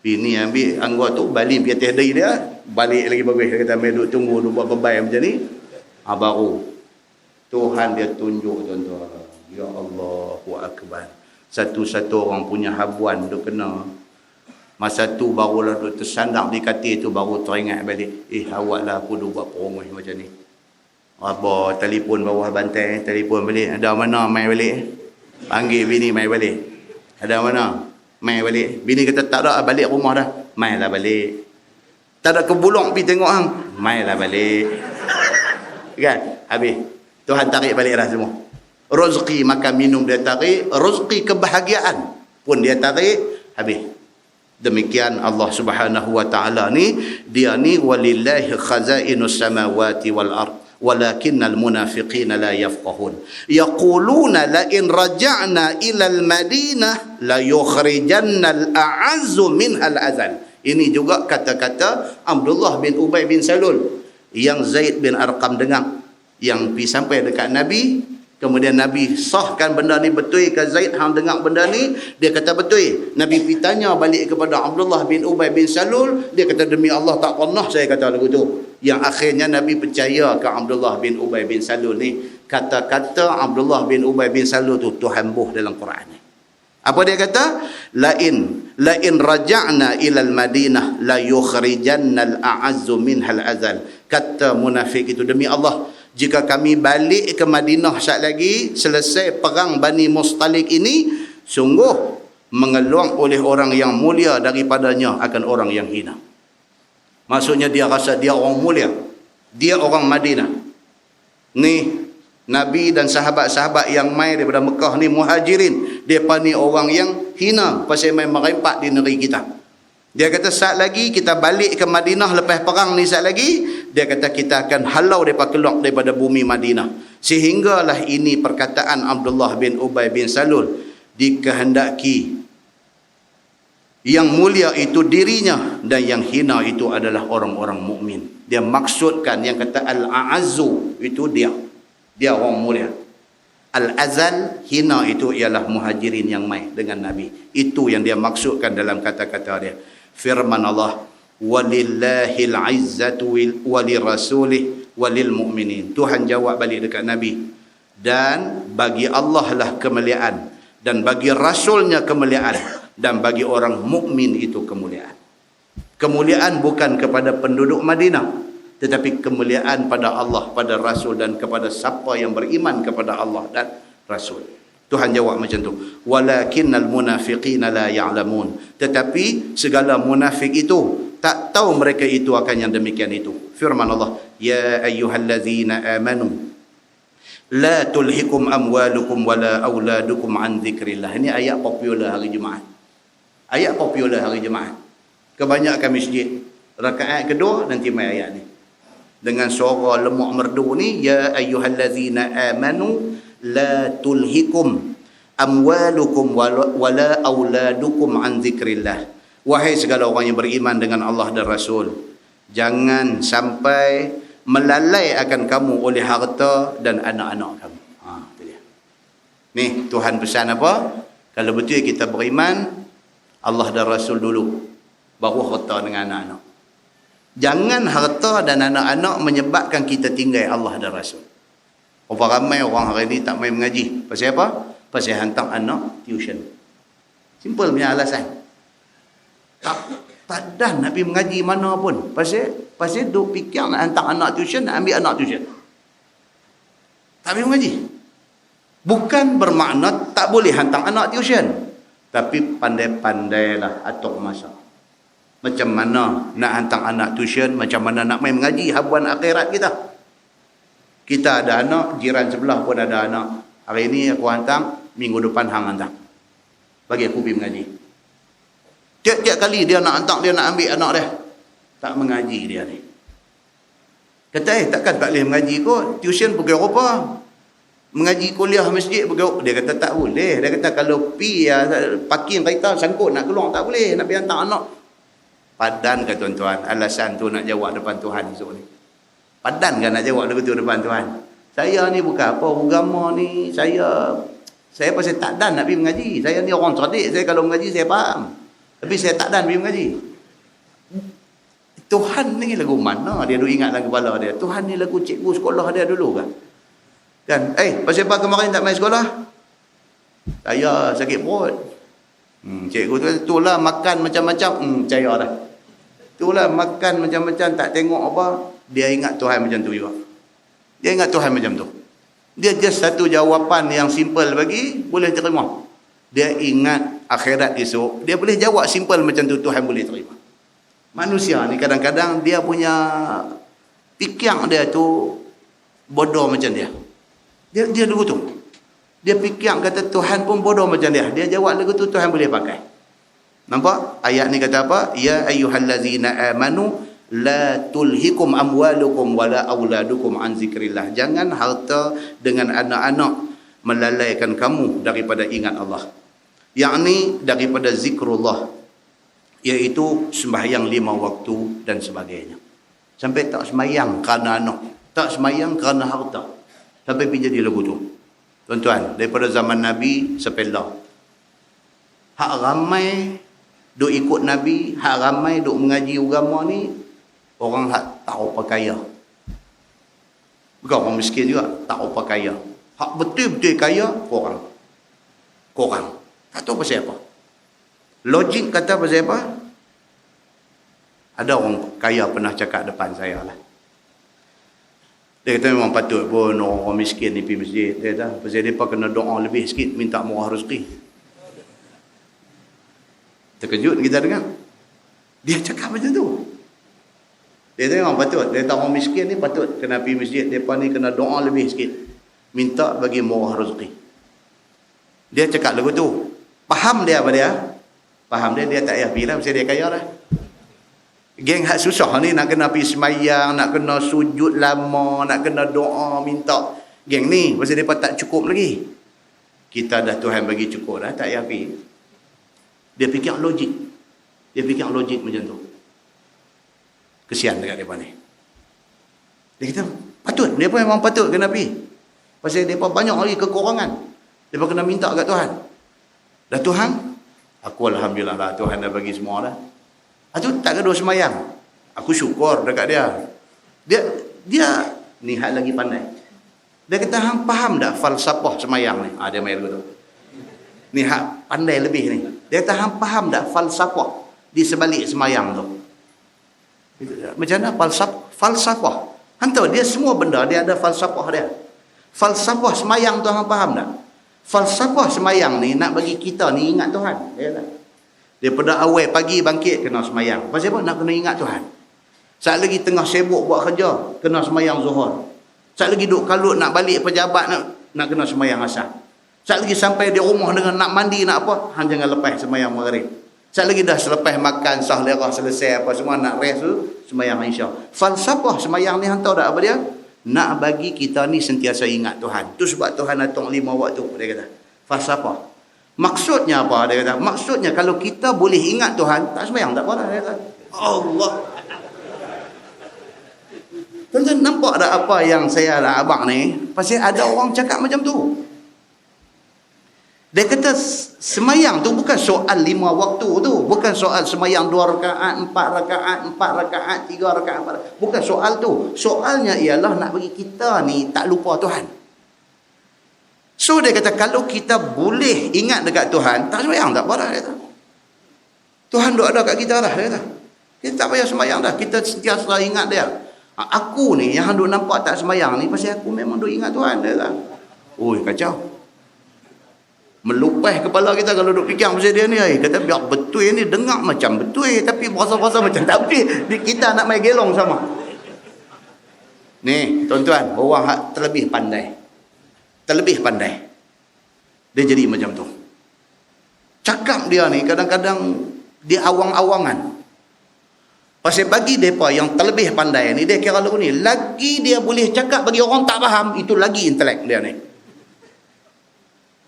Bini ambil anggur tu, balik pergi atas diri dia. Balik lagi bagus. Dia kata, duduk tunggu, duduk buat bebai macam ni. Baru. Tuhan dia tunjuk, tuan-tuan. Ya Allahu Akbar. Satu-satu orang punya habuan duk kena. Masa tu barulah duk tersandar di katil tu, baru teringat balik. Awaklah aku duk buat perungih macam ni. Abah telefon bawah bantai, telefon balik. Ada mana mai balik? Panggil bini mai balik. Ada mana? Mai balik. Bini kata tak ada, balik rumah dah. Mailah balik. Tak ada kebulong pergi tengok hang. Mailah balik. Kan? Habis. Tuhan tarik balik dah semua. Rezeki makan minum dia tarik, rezeki kebahagiaan pun dia tarik, habis. Demikian Allah Subhanahu wa taala ni, dia ni walillahi khazainus samawati wal ard walakinnal munafiqina la yafqahun yaquluna la in raja'na ila al madinah la yukhrijanna al a'azzu minha al azal. Ini juga kata-kata Abdullah bin Ubay bin Salul yang Zaid bin Arqam dengar, yang pergi sampai dekat Nabi. Kemudian Nabi sahkan benda ni betul ke Zaid, hang dengar benda ni? Dia kata betul. Nabi pergi tanya balik kepada Abdullah bin Ubay bin Salul, dia kata demi Allah tak pernah saya kata lagu tu. Yang akhirnya Nabi percaya ke Abdullah bin Ubay bin Salul ni. Kata-kata Abdullah bin Ubay bin Salul tu Tuhan buh dalam Quran ni. Apa dia kata? Lain raja'na ilal Madinah la yukhrijanna al-a'azzu minhal azal. Kata munafik itu, demi Allah, jika kami balik ke Madinah saat lagi, selesai perang Bani Mustalik ini, sungguh mengeluang oleh orang yang mulia daripadanya akan orang yang hina. Maksudnya dia rasa dia orang mulia. Dia orang Madinah. Ni Nabi dan sahabat-sahabat yang mai daripada Mekah ni muhajirin. Mereka ni orang yang hina pasal main merempat di negeri kita. Dia kata saat lagi kita balik ke Madinah lepas perang ni saat lagi, dia kata kita akan halau mereka keluar daripada bumi Madinah. Sehinggalah ini perkataan Abdullah bin Ubay bin Salul, dikehendaki yang mulia itu dirinya dan yang hina itu adalah orang-orang mukmin. Dia maksudkan yang kata al-a'azzu itu dia orang mulia. Al-azal, hina itu ialah muhajirin yang mai dengan Nabi. Itu yang dia maksudkan dalam kata-kata dia. Firman Allah, walillahil izzatu walirasulih walil mu'minin. Tuhan jawab balik dekat Nabi, dan bagi Allah lah kemuliaan, dan bagi Rasulnya kemuliaan, dan bagi orang mukmin itu kemuliaan. Kemuliaan bukan kepada penduduk Madinah, tetapi kemuliaan pada Allah, pada Rasul, dan kepada siapa yang beriman kepada Allah dan Rasul. Tuhan jawab macam tu. Walakinnal munafiqina la ya'lamun. Tetapi segala munafik itu tak tahu mereka itu akan yang demikian itu. Firman Allah, ya ayyuhallazina amanu la tulhikum amwalukum wala auladukum an dzikrillah. Ini ayat popular hari Jumaat. Ayat popular hari Jumaat. Kebanyakan masjid rakaat kedua nanti mai ayat ni. Dengan suara lemuk merdu ni, ya ayyuhallazina amanu la tulhikum amwalukum wala auladukum an dzikrillah. Wahai segala orang yang beriman dengan Allah dan Rasul, jangan sampai melalai akan kamu oleh harta dan anak-anak kamu. Itu dia. Ni Tuhan pesan apa? Kalau betul kita beriman, Allah dan Rasul dulu, baru harta dengan anak-anak. Jangan harta dan anak-anak menyebabkan kita tinggal Allah dan Rasul. Berapa ramai orang hari ni tak main mengaji. Pasal apa? Pasal hantar anak tuition. Simple punya alasan. Tak dah nak pergi mengaji mana pun. Pasal duk fikir nak hantar anak tuition, nak ambil anak tuition. Tak pergi mengaji. Bukan bermakna tak boleh hantar anak tuition. Tapi pandai-pandailah atur masa. Macam mana nak hantar anak tuition, macam mana nak main mengaji habuan akhirat kita. Kita ada anak, jiran sebelah pun ada anak. Hari ini aku hantar, minggu depan hang hantar. Bagi aku pergi mengaji. Tiap-tiap kali dia nak hantar, dia nak ambil anak dia. Tak mengaji dia ni. Kata takkan tak boleh mengaji kot. Tuition pukul berapa? mengaji kuliah masjid bergaul. Dia kata tak boleh. Dia kata kalau pi parking kereta sangkut nak keluar tak boleh, nak pergi hantar anak. Padan ke tuan-tuan alasan tu nak jawab depan Tuhan esok ni? Padan kan nak jawab tu depan Tuhan? Saya ni bukan apa agama ni, saya pasal tak dan nak pergi mengaji. Saya ni orang cerdik, saya kalau mengaji saya faham. Tapi saya tak dan pergi mengaji. Tuhan ni lagu mana dia duk ingat dalam kepala dia? Tuhan ni lagu cikgu sekolah dia dulu kan? Kan? Pasal apa kemarin tak main sekolah? Saya sakit perut. Cikgu tu, itulah makan macam-macam. Percaya dah. Itulah makan macam-macam tak tengok apa. Dia ingat Tuhan macam tu juga. Dia ingat Tuhan macam tu. Dia just satu jawapan yang simple bagi, boleh terima. Dia ingat akhirat esok, dia boleh jawab simple macam tu, Tuhan boleh terima. Manusia ni kadang-kadang dia punya fikir dia tu bodoh macam dia. Dia lagu tu. Dia fikir kata Tuhan pun bodoh macam dia. Dia jawab lagu tu Tuhan boleh pakai. Nampak? Ayat ni kata apa? Ya ayyuhallazina amanu la tulhikum amwalukum wala auladukum an zikrillah. Jangan harta dengan anak-anak melalaikan kamu daripada ingat Allah. Yakni daripada zikrullah, iaitu sembahyang 5 waktu dan sebagainya. Sampai tak sembahyang kerana anak, tak sembahyang kerana harta. Sampai pergi jadi lagu tu. Tuan-tuan, daripada zaman Nabi sepela. Hak ramai duk ikut Nabi, hak ramai duk mengaji agama ni, orang hak tak apa kaya. Bukan orang miskin juga, tak apa kaya. Hak betul-betul kaya, korang. Tak tahu pasal apa. Logik kata pasal apa? Ada orang kaya pernah cakap depan saya lah. Dia kata memang patut pun orang miskin ni pergi masjid. Dia kata, pasal mereka kena doa lebih sikit, minta murah rezeki. Terkejut kita dengar. Dia cakap macam tu. Dia kata memang patut. Dia kata orang miskin ni patut kena pergi masjid. Mereka ni kena doa lebih sikit, minta bagi murah rezeki. Dia cakap lagu tu. Faham dia apa dia? Faham dia tak payah pergi lah, pasal dia kaya dah. Geng hak susah ni nak kena pergi semayang, nak kena sujud lama, nak kena doa, minta. Geng ni, pasal dia tak cukup lagi. Kita dah Tuhan bagi cukup dah, tak payah pergi. Dia fikir logik. Dia fikir logik macam tu. Kesian dekat mereka ni. Dia kata, patut. Dia pun memang patut kena pergi. Pasal mereka banyak lagi kekurangan. Mereka kena minta kat Tuhan. Dah Tuhan, aku Alhamdulillah lah, Tuhan dah bagi semua dah. Itu tak kedua semayang. Aku syukur dekat dia. Dia ni hak lagi pandai. Dia kata, hang faham tak falsafah semayang ni? Dia main dulu tu. Ni hak pandai lebih ni. Dia kata, hang faham tak falsafah di sebalik semayang tu? Macam mana falsafah? Hang tahu, dia semua benda, dia ada falsafah dia. Falsafah semayang tu hang faham tak? Falsafah semayang ni nak bagi kita ni ingat Tuhan. Daripada awal pagi bangkit kena semayang. Pasal apa? Nak kena ingat Tuhan. Saat lagi tengah sibuk buat kerja, kena semayang zuhur. Saat lagi duk kalut nak balik pejabat, nak kena semayang asar. Saat lagi sampai di rumah dengan nak mandi nak apa, hang jangan lepas semayang maghrib. Saat lagi dah selepas makan sah lerah selesai apa semua nak rest tu, semayang isyak. Falsafah semayang ni hang tahu tak apa dia? Nak bagi kita ni sentiasa ingat Tuhan. Tu sebab Tuhan atung 5 waktu, dia kata. Falsafah. Maksudnya apa? Dia kata, maksudnya kalau kita boleh ingat Tuhan, tak sembahyang tak apa dah. Dia kata, Allah. Tuan-tuan nampak tak apa yang saya lah abang ni? Pasal ada orang cakap macam tu. Dia kata semayang tu bukan soal 5 waktu tu. Bukan soal semayang 2 rakaat, 4 rakaat, 4 rakaat, 3 rakaat. Bukan soal tu. Soalnya ialah nak bagi kita ni tak lupa Tuhan. So dia kata kalau kita boleh ingat dekat Tuhan, tak semayang tak apa dah. Dia kata. Tuhan duk ada kat kita dah. Dia kata. Kita tak payah semayang dah. Kita sentiasa ingat dia. Aku ni yang duk nampak tak semayang ni pasal aku memang duk ingat Tuhan. Dia kata. Oi kacau. Melupas kepala kita kalau duk fikir pasal dia ni. Kata biar betul ni dengar macam betul tapi berasa-rasa macam tak betul. Kita nak main gelong sama. Ni tuan-tuan, orang terlebih pandai. Terlebih pandai. Dia jadi macam tu. Cakap dia ni kadang-kadang dia awang-awangan. Pasal bagi mereka yang terlebih pandai ni, dia kira lagu ni, lagi dia boleh cakap bagi orang tak faham, itu lagi intelek dia ni.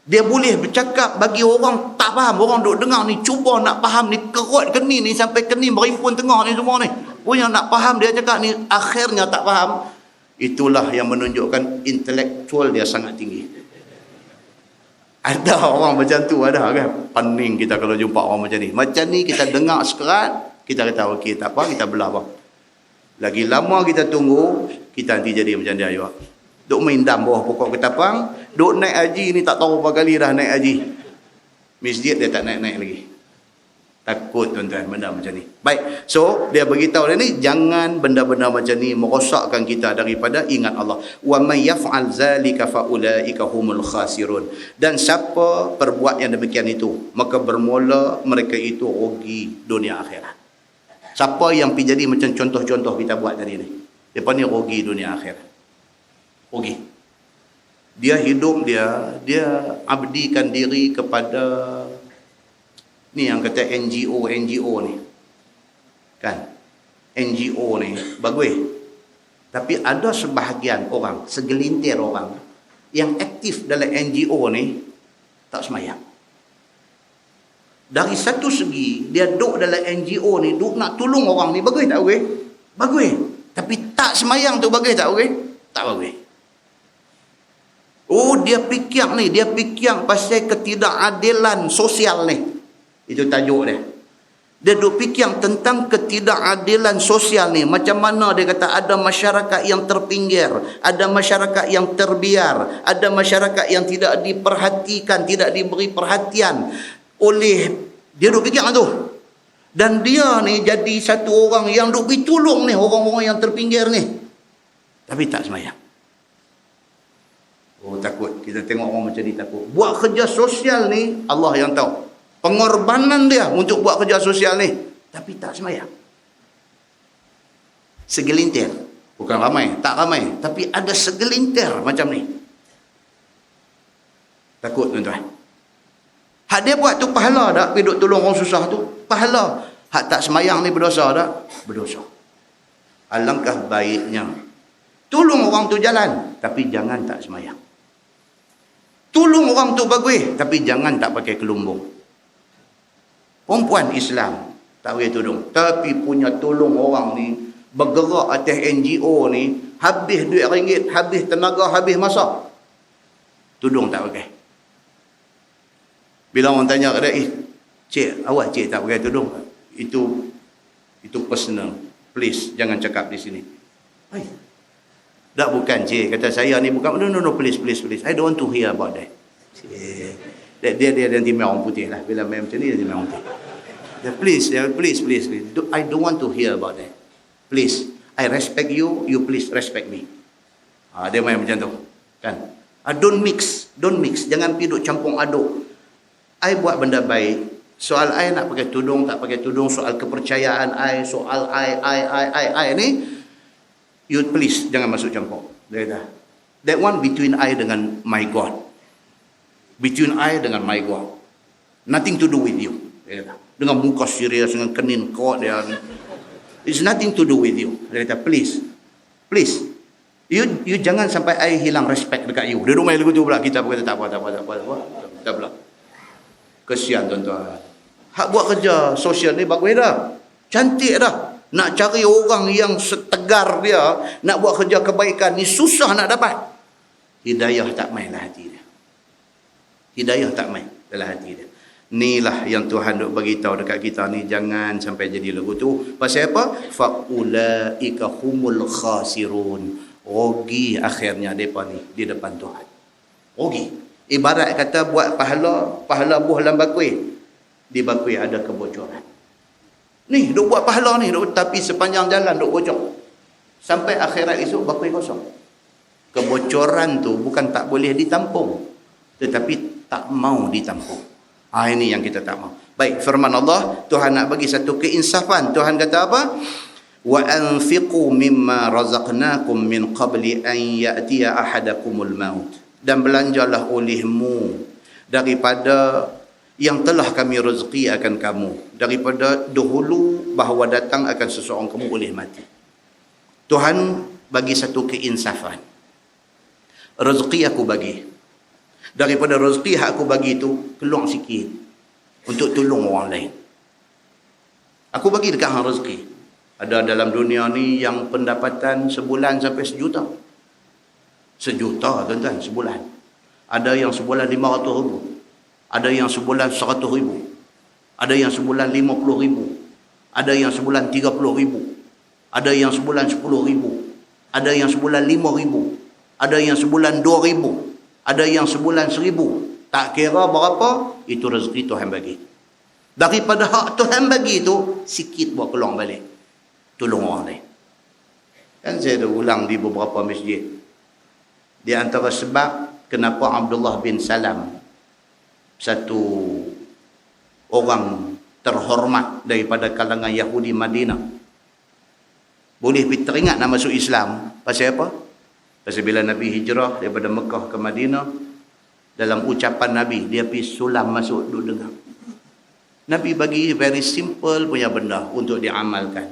Dia boleh bercakap bagi orang tak faham, orang duk dengar ni cuba nak faham ni, kerut kening ni sampai kening berimpun tengah ni semua ni. Punya nak faham dia cakap ni, akhirnya tak faham. Itulah yang menunjukkan intelektual dia sangat tinggi. Ada orang macam tu, ada kan? Pening kita kalau jumpa orang macam ni. Macam ni kita dengar sekerat, kita kata okey tak apa, kita belah bang. Lagi lama kita tunggu, kita nanti jadi macam dia juga. Duk main dam bawah pokok ketapang, duk naik haji ni tak tahu berapa kali dah naik haji. Masjid dia tak naik-naik lagi. Takut tuan-tuan benda macam ni. Baik, so dia beritahu dia ni, jangan benda-benda macam ni merosakkan kita daripada ingat Allah. Wa may yaf'al zalika fa ulaika humul khasirun. Dan siapa perbuat yang demikian itu, maka bermula mereka itu rugi dunia akhirat. Siapa yang pergi jadi macam contoh-contoh kita buat tadi ni, depa ni rugi dunia akhirat. Rugi. Dia hidup dia abdikan diri kepada ni yang kata NGO ni. Kan? NGO ni bagus. Tapi ada sebahagian orang, segelintir orang yang aktif dalam NGO ni tak semayang. Dari satu segi, dia duduk dalam NGO ni, duduk nak tolong orang ni, bagus tak bagus? Bagus. Tapi tak semayang tu bagus tak bagus? Tak bagus. Oh, dia fikir ni, dia fikir pasal ketidakadilan sosial ni. Itu tajuk dia. Dia duk fikir tentang ketidakadilan sosial ni. Macam mana dia kata ada masyarakat yang terpinggir, ada masyarakat yang terbiar, ada masyarakat yang tidak diperhatikan, tidak diberi perhatian oleh, dia duk fikir tu. Dan dia ni jadi satu orang yang duk bertolong ni orang-orang yang terpinggir ni. Tapi tak semayang. Oh, takut. Kita tengok orang macam ni takut. Buat kerja sosial ni, Allah yang tahu. Pengorbanan dia untuk buat kerja sosial ni. Tapi tak semayang. Segelintir. Bukan ramai. Tak ramai. Tapi ada segelintir macam ni. Takut tuan-tuan. Hak dia buat tu pahala tak? Pergi duk tolong orang susah tu. Pahala. Hak tak semayang ni berdosa tak? Berdosa. Alangkah baiknya tolong orang tu jalan. Tapi jangan tak semayang. Tolong orang tu bagus, tapi jangan tak pakai kelumbung. Perempuan Islam tak boleh tolong, tapi punya tolong orang ni, bergerak atas NGO ni, habis duit ringgit, habis tenaga, habis masa, tudung tak pakai. Bila orang tanya kat dia, cik, awak cik tak pakai tudung? Itu personal, please jangan cakap di sini. Hai. Tak, bukan cik, kata saya ni bukan, no, please, I don't want to hear about that. Dia nanti main orang putih lah, bila main macam ni dia main orang putih. Please, I don't want to hear about that. Please, I respect you, you please respect me. Dia main macam tu, kan? Don't mix, jangan pergi duk campur aduk. I buat benda baik, soal I nak pakai tudung, tak pakai tudung, soal kepercayaan I, soal I ni, you please jangan masuk campur. Dia kata, that one between I dengan my God. Between I dengan my God. Nothing to do with you. Dia kata, dengan muka serius, dengan kening kot dia. It's nothing to do with you. Dia kata, please. You jangan sampai I hilang respect dekat you. Dia rumah lagu tu pula. Kita berkata, tak apa. Tak pula. Kesian tuan-tuan. Hak buat kerja sosial ni bagus dah. Cantik dah. Nak cari orang yang setegar dia, nak buat kerja kebaikan ni susah nak dapat. Hidayah tak main dalam hati dia. Hidayah tak main dalam hati dia. Inilah yang Tuhan duk bagi tahu dekat kita ni, jangan sampai jadi lagu tu. Pasal apa? Faulaika humul khasirun. Rugi akhirnya depa ni di depan Tuhan. Rugi. Ibarat kata buat pahala buah dalam bakui. Di bakui ada kebocoran. Ni duk buat pahala ni, tapi sepanjang jalan duk bocor. Sampai akhirat esok bakui kosong. Kebocoran tu bukan tak boleh ditampung, tetapi tak mau ditampung. Ini yang kita tak mau. Baik, firman Allah, Tuhan nak bagi satu keinsafan. Tuhan kata apa? Wa anfiqu mimma razaqnakum min qabli an ya'tiya ahadakumul maut. Dan belanjalah olehmu daripada yang telah kami rezeki akan kamu, daripada dahulu bahawa datang akan seseorang kamu boleh mati. Tuhan bagi satu keinsafan. Rezeki aku bagi. Daripada rezeki hak aku bagi tu, keluar sikit untuk tolong orang lain. Aku bagi dekat hang rezeki. Ada dalam dunia ni yang pendapatan sebulan sampai 1 juta. 1 juta tuan-tuan sebulan. Ada yang sebulan 500 ribu. Ada yang sebulan 100 ribu. Ada yang sebulan 50 ribu. Ada yang sebulan 30 ribu. Ada yang sebulan 10 ribu. Ada yang sebulan 5 ribu. Ada yang sebulan 2 ribu. Ada yang sebulan 1000. Tak kira berapa, itu rezeki Tuhan bagi. Daripada hak Tuhan bagi tu, sikit buat keluar balik. Tolong orang lain. Kan saya dah ulang di beberapa masjid. Di antara sebab kenapa Abdullah bin Salam, satu orang terhormat daripada kalangan Yahudi Madinah, boleh teringat nak masuk Islam. Pasal apa? Pasal bila Nabi hijrah daripada Mekah ke Madinah, dalam ucapan Nabi, dia pergi sulam masuk duduk dengar. Nabi bagi very simple punya benda untuk diamalkan.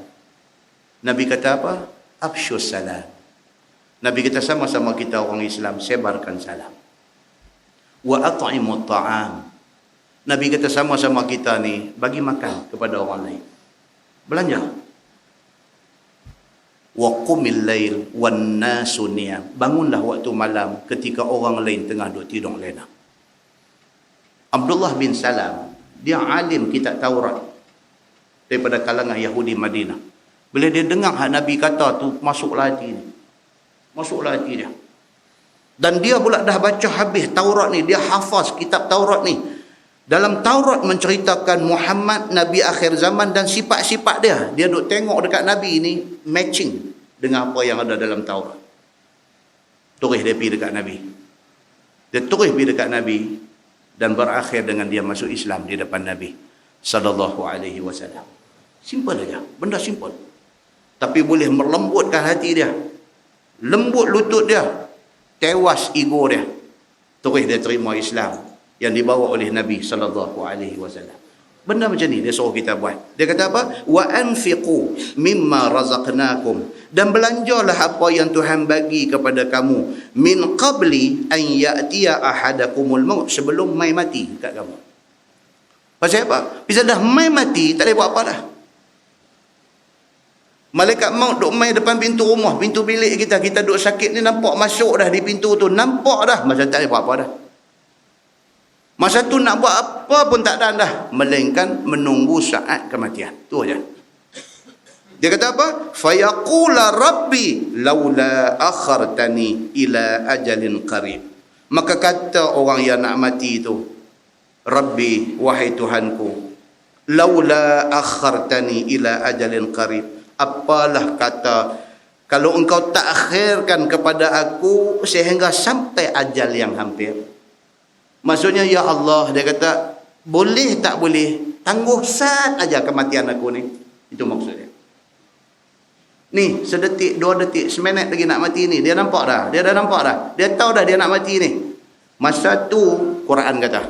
Nabi kata apa? Afsyus salam. Nabi kata sama-sama kita orang Islam, sebarkan salam. Wa at'imut ta'am. Nabi kata sama-sama kita ni, bagi makan kepada orang lain. Belanja. Wa qumil lail wan nasu niyam. Bangunlah waktu malam ketika orang lain tengah duk tidur lena. Abdullah bin Salam, dia alim kitab Taurat daripada kalangan Yahudi Madinah. Bila dia dengar Nabi kata tu, masuklah hati ni. Masuklah hati dia. Dan dia pula dah baca habis Taurat ni, dia hafaz kitab Taurat ni. Dalam Taurat menceritakan Muhammad Nabi akhir zaman dan sifat-sifat dia. Dia duk tengok dekat Nabi ni matching dengan apa yang ada dalam Taurat. Terus dia pergi dekat Nabi. Dia terus pergi dekat Nabi dan berakhir dengan dia masuk Islam di depan Nabi sallallahu alaihi wasallam. Simple aja, benda simple. Tapi boleh melembutkan hati dia. Lembut lutut dia. Tewas ego dia. Terus dia terima Islam yang dibawa oleh Nabi sallallahu alaihi wasallam. Benda macam ni dia suruh kita buat. Dia kata apa? Wa anfiqu mimma razaqnakum. Dan belanjalah apa yang Tuhan bagi kepada kamu min qabli an ya'tiya ahadakumul maut, sebelum mai mati kat kamu. Pasal apa? Bila dah mai mati, tak boleh buat apa dah. Malaikat maut duk mai depan pintu rumah, pintu bilik kita. Kita duk sakit ni nampak masuk dah di pintu tu. Nampak dah. Masa tak boleh buat apa dah. Masa tu nak buat apa pun tak ada dah. Melainkan menunggu saat kematian. Tu aja. Dia kata apa? Fayaqula rabbi laula akhartani ila ajalin qarib. Maka kata orang yang nak mati itu, Rabbi, wahai Tuhanku, laula akhartani ila ajalin qarib. Apalah kata kalau engkau takhirkan kepada aku sehingga sampai ajal yang hampir. Maksudnya, ya Allah, dia kata, boleh tak boleh, tangguh sat aja kematian aku ni. Itu maksudnya. Ni, sedetik, 2 detik, seminit lagi nak mati ni. Dia nampak dah. Dia dah nampak dah. Dia tahu dah dia nak mati ni. Masa tu, Quran kata,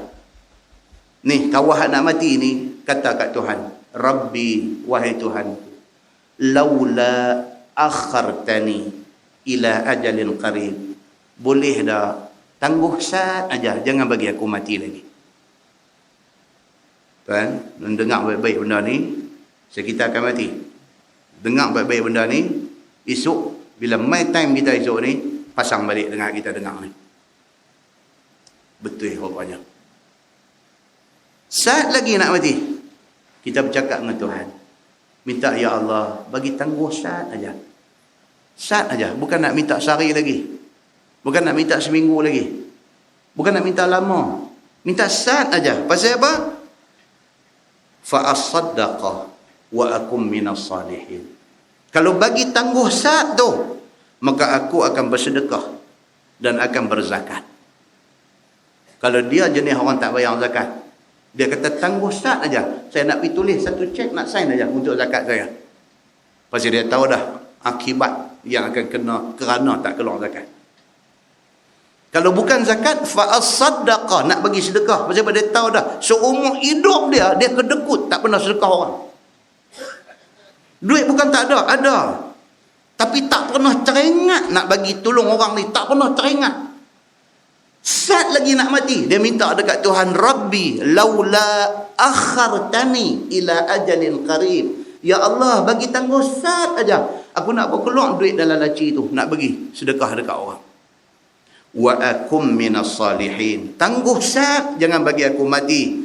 ni, kawahan nak mati ni, kata kat Tuhan, Rabbi, wahai Tuhan, laula akhartani ila ajalin qarib. Boleh dah, tangguh sat aja, jangan bagi aku mati lagi. Tuan, dengar baik-baik benda ni, kita akan mati. Dengar baik-baik benda ni, esok bila my time kita esok ni, pasang balik dengar kita dengar ni. Betul rupanya. Saat lagi nak mati, kita bercakap dengan Tuhan. Minta, ya Allah, bagi tangguh saat aja. Saat aja, bukan nak minta sehari lagi. Bukan nak minta seminggu lagi. Bukan nak minta lama. Minta saat aja. Pasal apa? Fa asaddaqa wa akum minas salihin. Kalau bagi tangguh saat tu, maka aku akan bersedekah dan akan berzakat. Kalau dia jenis orang tak bayar zakat, dia kata tangguh saat aja. Saya nak pergi tulis satu cek, nak sign aja untuk zakat saya. Pasal dia tahu dah akibat yang akan kena kerana tak keluar zakat. Kalau bukan zakat, fa'as-saddaqa, nak bagi sedekah. Pasal dia tahu dah, seumur hidup dia kedekut, tak pernah sedekah orang. Duit bukan tak ada, ada. Tapi tak pernah teringat nak bagi tolong orang ni, tak pernah teringat. Saat lagi nak mati. Dia minta dekat Tuhan, Rabbi laula akhartani ila ajalin qarib. Ya Allah, bagi tangguh sat aja. Aku nak keluar duit dalam laci tu, nak bagi sedekah dekat orang. Wa akum minas salihin. Tangguh sat, jangan bagi aku mati.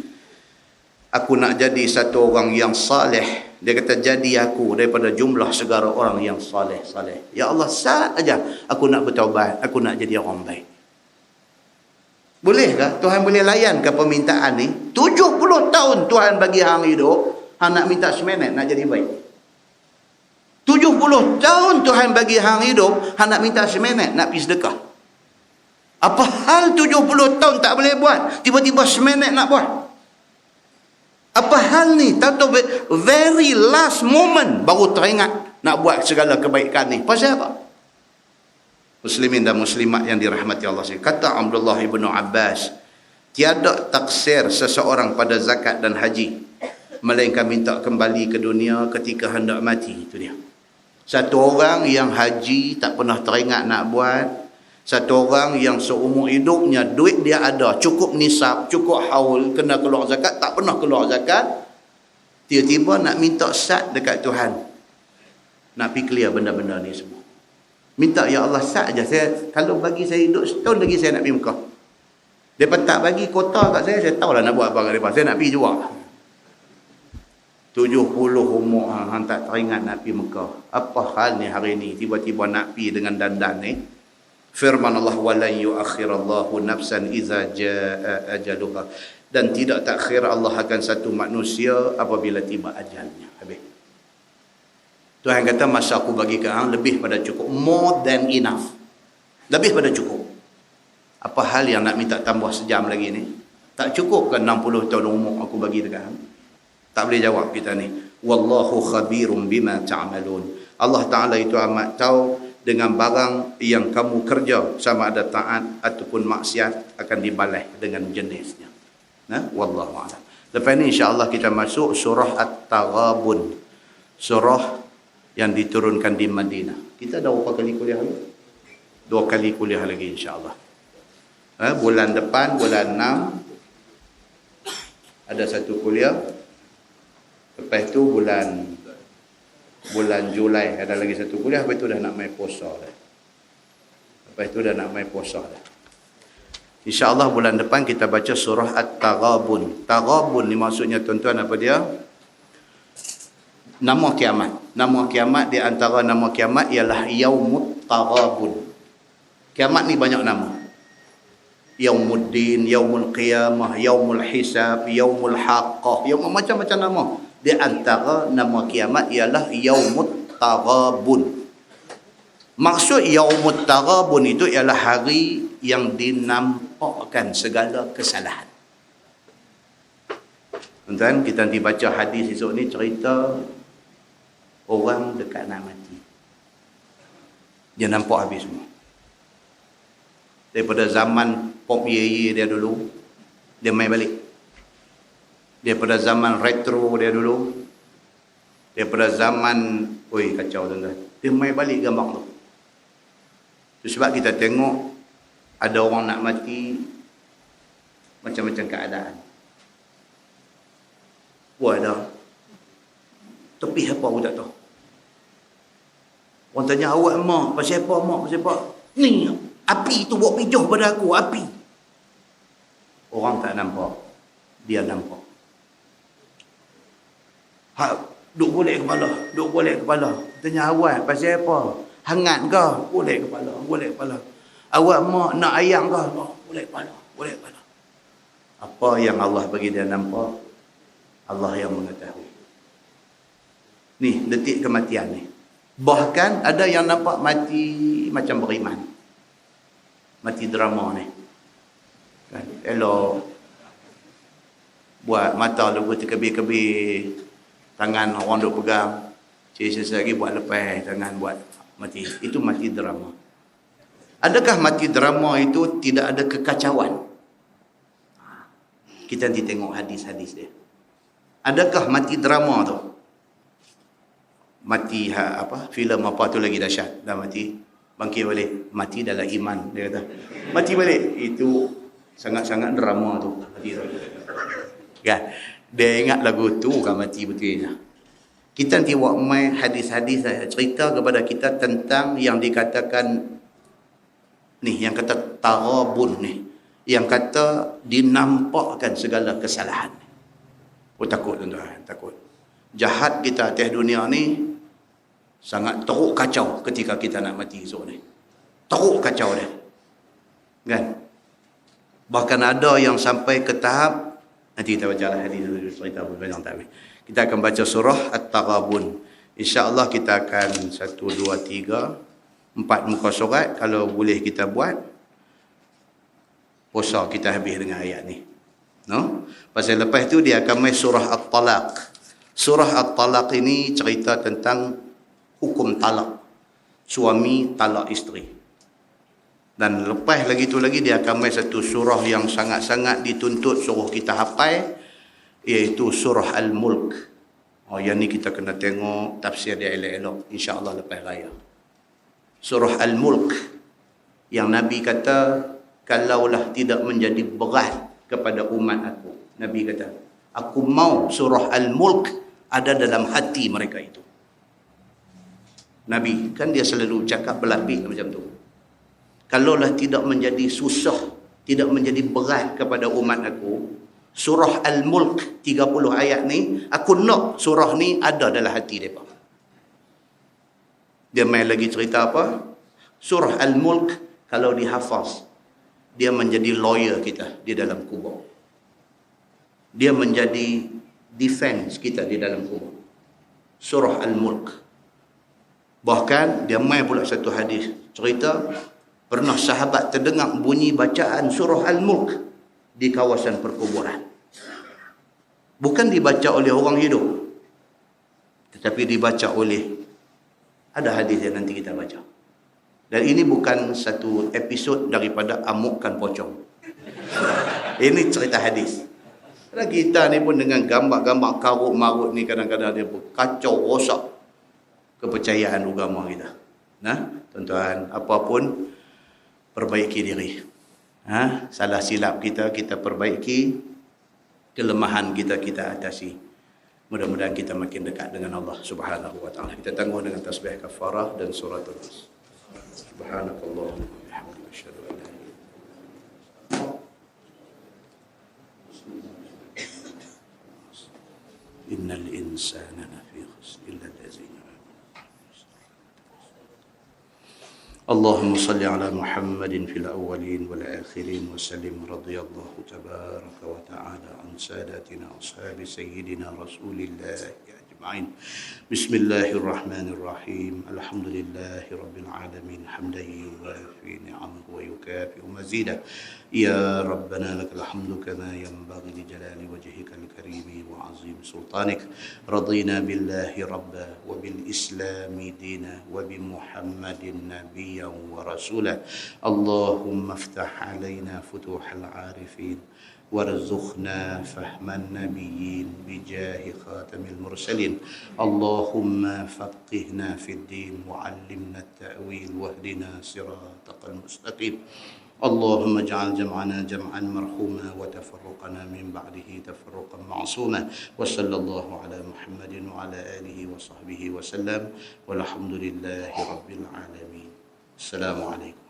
Aku nak jadi satu orang yang saleh. Dia kata, jadi aku daripada jumlah segala orang yang saleh. Ya Allah, sat aja aku nak bertaubat, aku nak jadi orang baik. Bolehkah Tuhan boleh layan ke permintaan ni? 70 tahun Tuhan bagi hang hidup, hang nak minta seminit nak jadi baik. 70 tahun Tuhan bagi hang hidup, hang nak minta seminit nak pergi sedekah. Apa hal 70 tahun tak boleh buat, tiba-tiba seminit nak buat? Apa hal ni? Tahu very last moment baru teringat nak buat segala kebaikan ni. Pasal apa? Muslimin dan muslimat yang dirahmati Allah sekalian. Kata Abdullah ibnu Abbas, tiada taksir seseorang pada zakat dan haji melainkan minta kembali ke dunia ketika hendak mati. Itu dia. Satu orang yang haji tak pernah teringat nak buat. Satu orang yang seumur hidupnya duit dia ada, cukup nisab, cukup haul, kena keluar zakat, tak pernah keluar zakat. Tiba-tiba nak minta sat dekat Tuhan. Nak pergi clear benda-benda ni semua. Minta, ya Allah, sat aja. Kalau bagi saya hidup setahun lagi, saya nak pergi Mekah. Mereka tak bagi kota kat saya tahulah nak buat apa kat mereka. Saya nak pergi juga. 70 umur, hang tak teringat nak pergi Mekah. Apa hal ni hari ni? Tiba-tiba nak pergi dengan dandan ni. Firman Allah, walan yuakhirallahu nafsan iza jaa ajaluha. Dan tidak takhir Allah akan satu manusia apabila tiba ajalnya. Habis. Tuhan kata, masa aku bagi ke hang lebih pada cukup. More than enough. Lebih pada cukup. Apa hal yang nak minta tambah sejam lagi ni? Tak cukup ke 60 tahun umur aku bagi dekat hang? Tak boleh jawab kita ni. Wallahu khabirum bima ta'malun. Allah Ta'ala itu amat tahu dengan barang yang kamu kerja, sama ada taat ataupun maksiat akan dibalas dengan jenisnya. Wallahu a'lam. Lepas ni insya-Allah kita masuk surah At-Taghabun. Surah yang diturunkan di Madinah. Kita dah berapa kali kuliah lagi? 2 kali kuliah lagi insya-Allah. Bulan depan, bulan 6 ada satu kuliah. Lepas tu bulan Julai ada lagi satu kuliah. Lepas tu dah nak main puasa dah. InsyaAllah bulan depan kita baca surah At-Taghabun. Taghabun ni maksudnya tuan-tuan apa dia? Nama kiamat. Nama kiamat, di antara nama kiamat ialah Yaumut Taghabun. Kiamat ni banyak nama. Yaumuddin, Yaumul Qiyamah, Yaumul Hisab, Yaumul Haqqah, macam-macam nama. Di antara nama kiamat ialah Yaumut Taghabun. Maksud Yaumut Taghabun itu ialah hari yang dinampakkan segala kesalahan. Tuan-tuan, kita nanti baca hadis esok ni cerita orang dekat nak mati. Dia nampak habis semua. Daripada zaman pop ye dia dulu, dia main balik. Daripada zaman retro dia dulu, daripada zaman, kacau tuan-tuan, dia main balik gambar tu. Itu sebab kita tengok ada orang nak mati macam-macam keadaan. Ada tepi apa aku tak tahu. Orang tanya, awak mak, pasal apa mak, pasal apa? Ni, api tu buat pijuh pada aku, api. Orang tak nampak, dia nampak. Duk golek kepala. Tanya awak, pasal apa? Hangat ke? Golek kepala. Awak mak nak ayam ke? Golek kepala. Apa yang Allah bagi dia nampak, Allah yang mengetahui. Ni, detik kematian ni. Bahkan ada yang nampak mati macam beriman. Mati drama ni. Kan? Elok. Buat mata lugu terkebir-kebir. Tangan orang duk pegang. Cik lagi buat lepas tangan buat mati. Itu mati drama. Adakah mati drama itu tidak ada kekacauan? Kita nanti tengok hadis-hadis dia. Adakah mati drama tu? Mati filem apa tu lagi dahsyat. Dah mati, bangkit balik. Mati dalam iman, dia kata. Mati balik. Itu Sangat-sangat drama tu hati tu. Kan? Dia ingat lagu tu kan mati betulnya. Kita nanti buat main hadis-hadis cerita kepada kita tentang yang dikatakan ni, yang kata tarabun ni, yang kata dinampakkan segala kesalahan. Oh takut tuan-tuan, takut. Jahat kita atas dunia ni sangat teruk kacau ketika kita nak mati esok ni. Teruk kacau dia. Kan? Bahkan ada yang sampai ke tahap, nanti kita baca lah hadis dulu, cerita panjang tak habis. Kita akan baca surah At-Taghabun. InsyaAllah kita akan 1, 2, 3, 4 muka surat. Kalau boleh kita buat, puasa kita habis dengan ayat ni. No? Pasal lepas tu dia akan main surah At-Talaq. Surah At-Talaq ini cerita tentang hukum talak. Suami talak isteri. Dan lepas lagi tu lagi dia akan main satu surah yang sangat-sangat dituntut suruh kita hafal, iaitu surah Al-Mulk. Oh, yang ni kita kena tengok tafsir dia elok-elok insya-Allah lepas raya. Surah Al-Mulk yang Nabi kata kalaulah tidak menjadi berat kepada umat aku. Nabi kata, aku mau surah Al-Mulk ada dalam hati mereka itu. Nabi kan dia selalu cakap berlapis macam tu. Kalaulah tidak menjadi susah, tidak menjadi berat kepada umat aku, surah Al-Mulk 30 ayat ni, aku nak surah ni ada dalam hati mereka. Dia main lagi cerita apa? Surah Al-Mulk kalau dihafaz, dia menjadi lawyer kita di dalam kubur. Dia menjadi defense kita di dalam kubur. Surah Al-Mulk. Bahkan dia main pula satu hadis cerita, pernah sahabat terdengar bunyi bacaan surah Al-Mulk di kawasan perkuburan. Bukan dibaca oleh orang hidup, tetapi dibaca oleh, ada hadis yang nanti kita baca. Dan ini bukan satu episod daripada Amukkan Pocong. Ini cerita hadis. Karena kita ni pun dengan gambar-gambar karut marut ni kadang-kadang dia pun kacau rosak kepercayaan agama kita. Nah, tuan-tuan, apapun perbaiki diri. Salah silap kita perbaiki, kelemahan kita atasi. Mudah-mudahan kita makin dekat dengan Allah Subhanahu wa taala. Kita tangguh dengan tasbih kafarah dan suratul nas. Subhanakallahumma wa bihamdika asyhadu an la ilaha illa anta innal insana lafi khusr illa allazina اللهم صل على محمد في الأولين والآخرين وسلم رضي الله تبارك وتعالى عن ساداتنا أصحاب سيدنا رسول الله أجمعين. بسم الله الرحمن الرحيم. الحمد لله رب العالمين حمدا يوافي نعمه ويكافئ مزيده. يا ربنا لك الحمد كما ينبغي لجلال وجهك الكريم وعظيم سلطانك. رضينا بالله ربا وبالإسلام دينا وبمحمد نبيا ورسولا. اللهم افتح علينا فتوح العارفين وارزقنا فهم النبيين بجاه خاتم المرسلين. اللهم فقهنا في الدين وعلمنا التأويل واهدنا صراطك المستقيم. اللهم اجعل جمعنا جمعا مرحوما وتفرقنا من بعده تفرقا معصوما. وصلى الله على محمد وعلى آله وصحبه وسلم والحمد لله رب العالمين. السلام عليكم.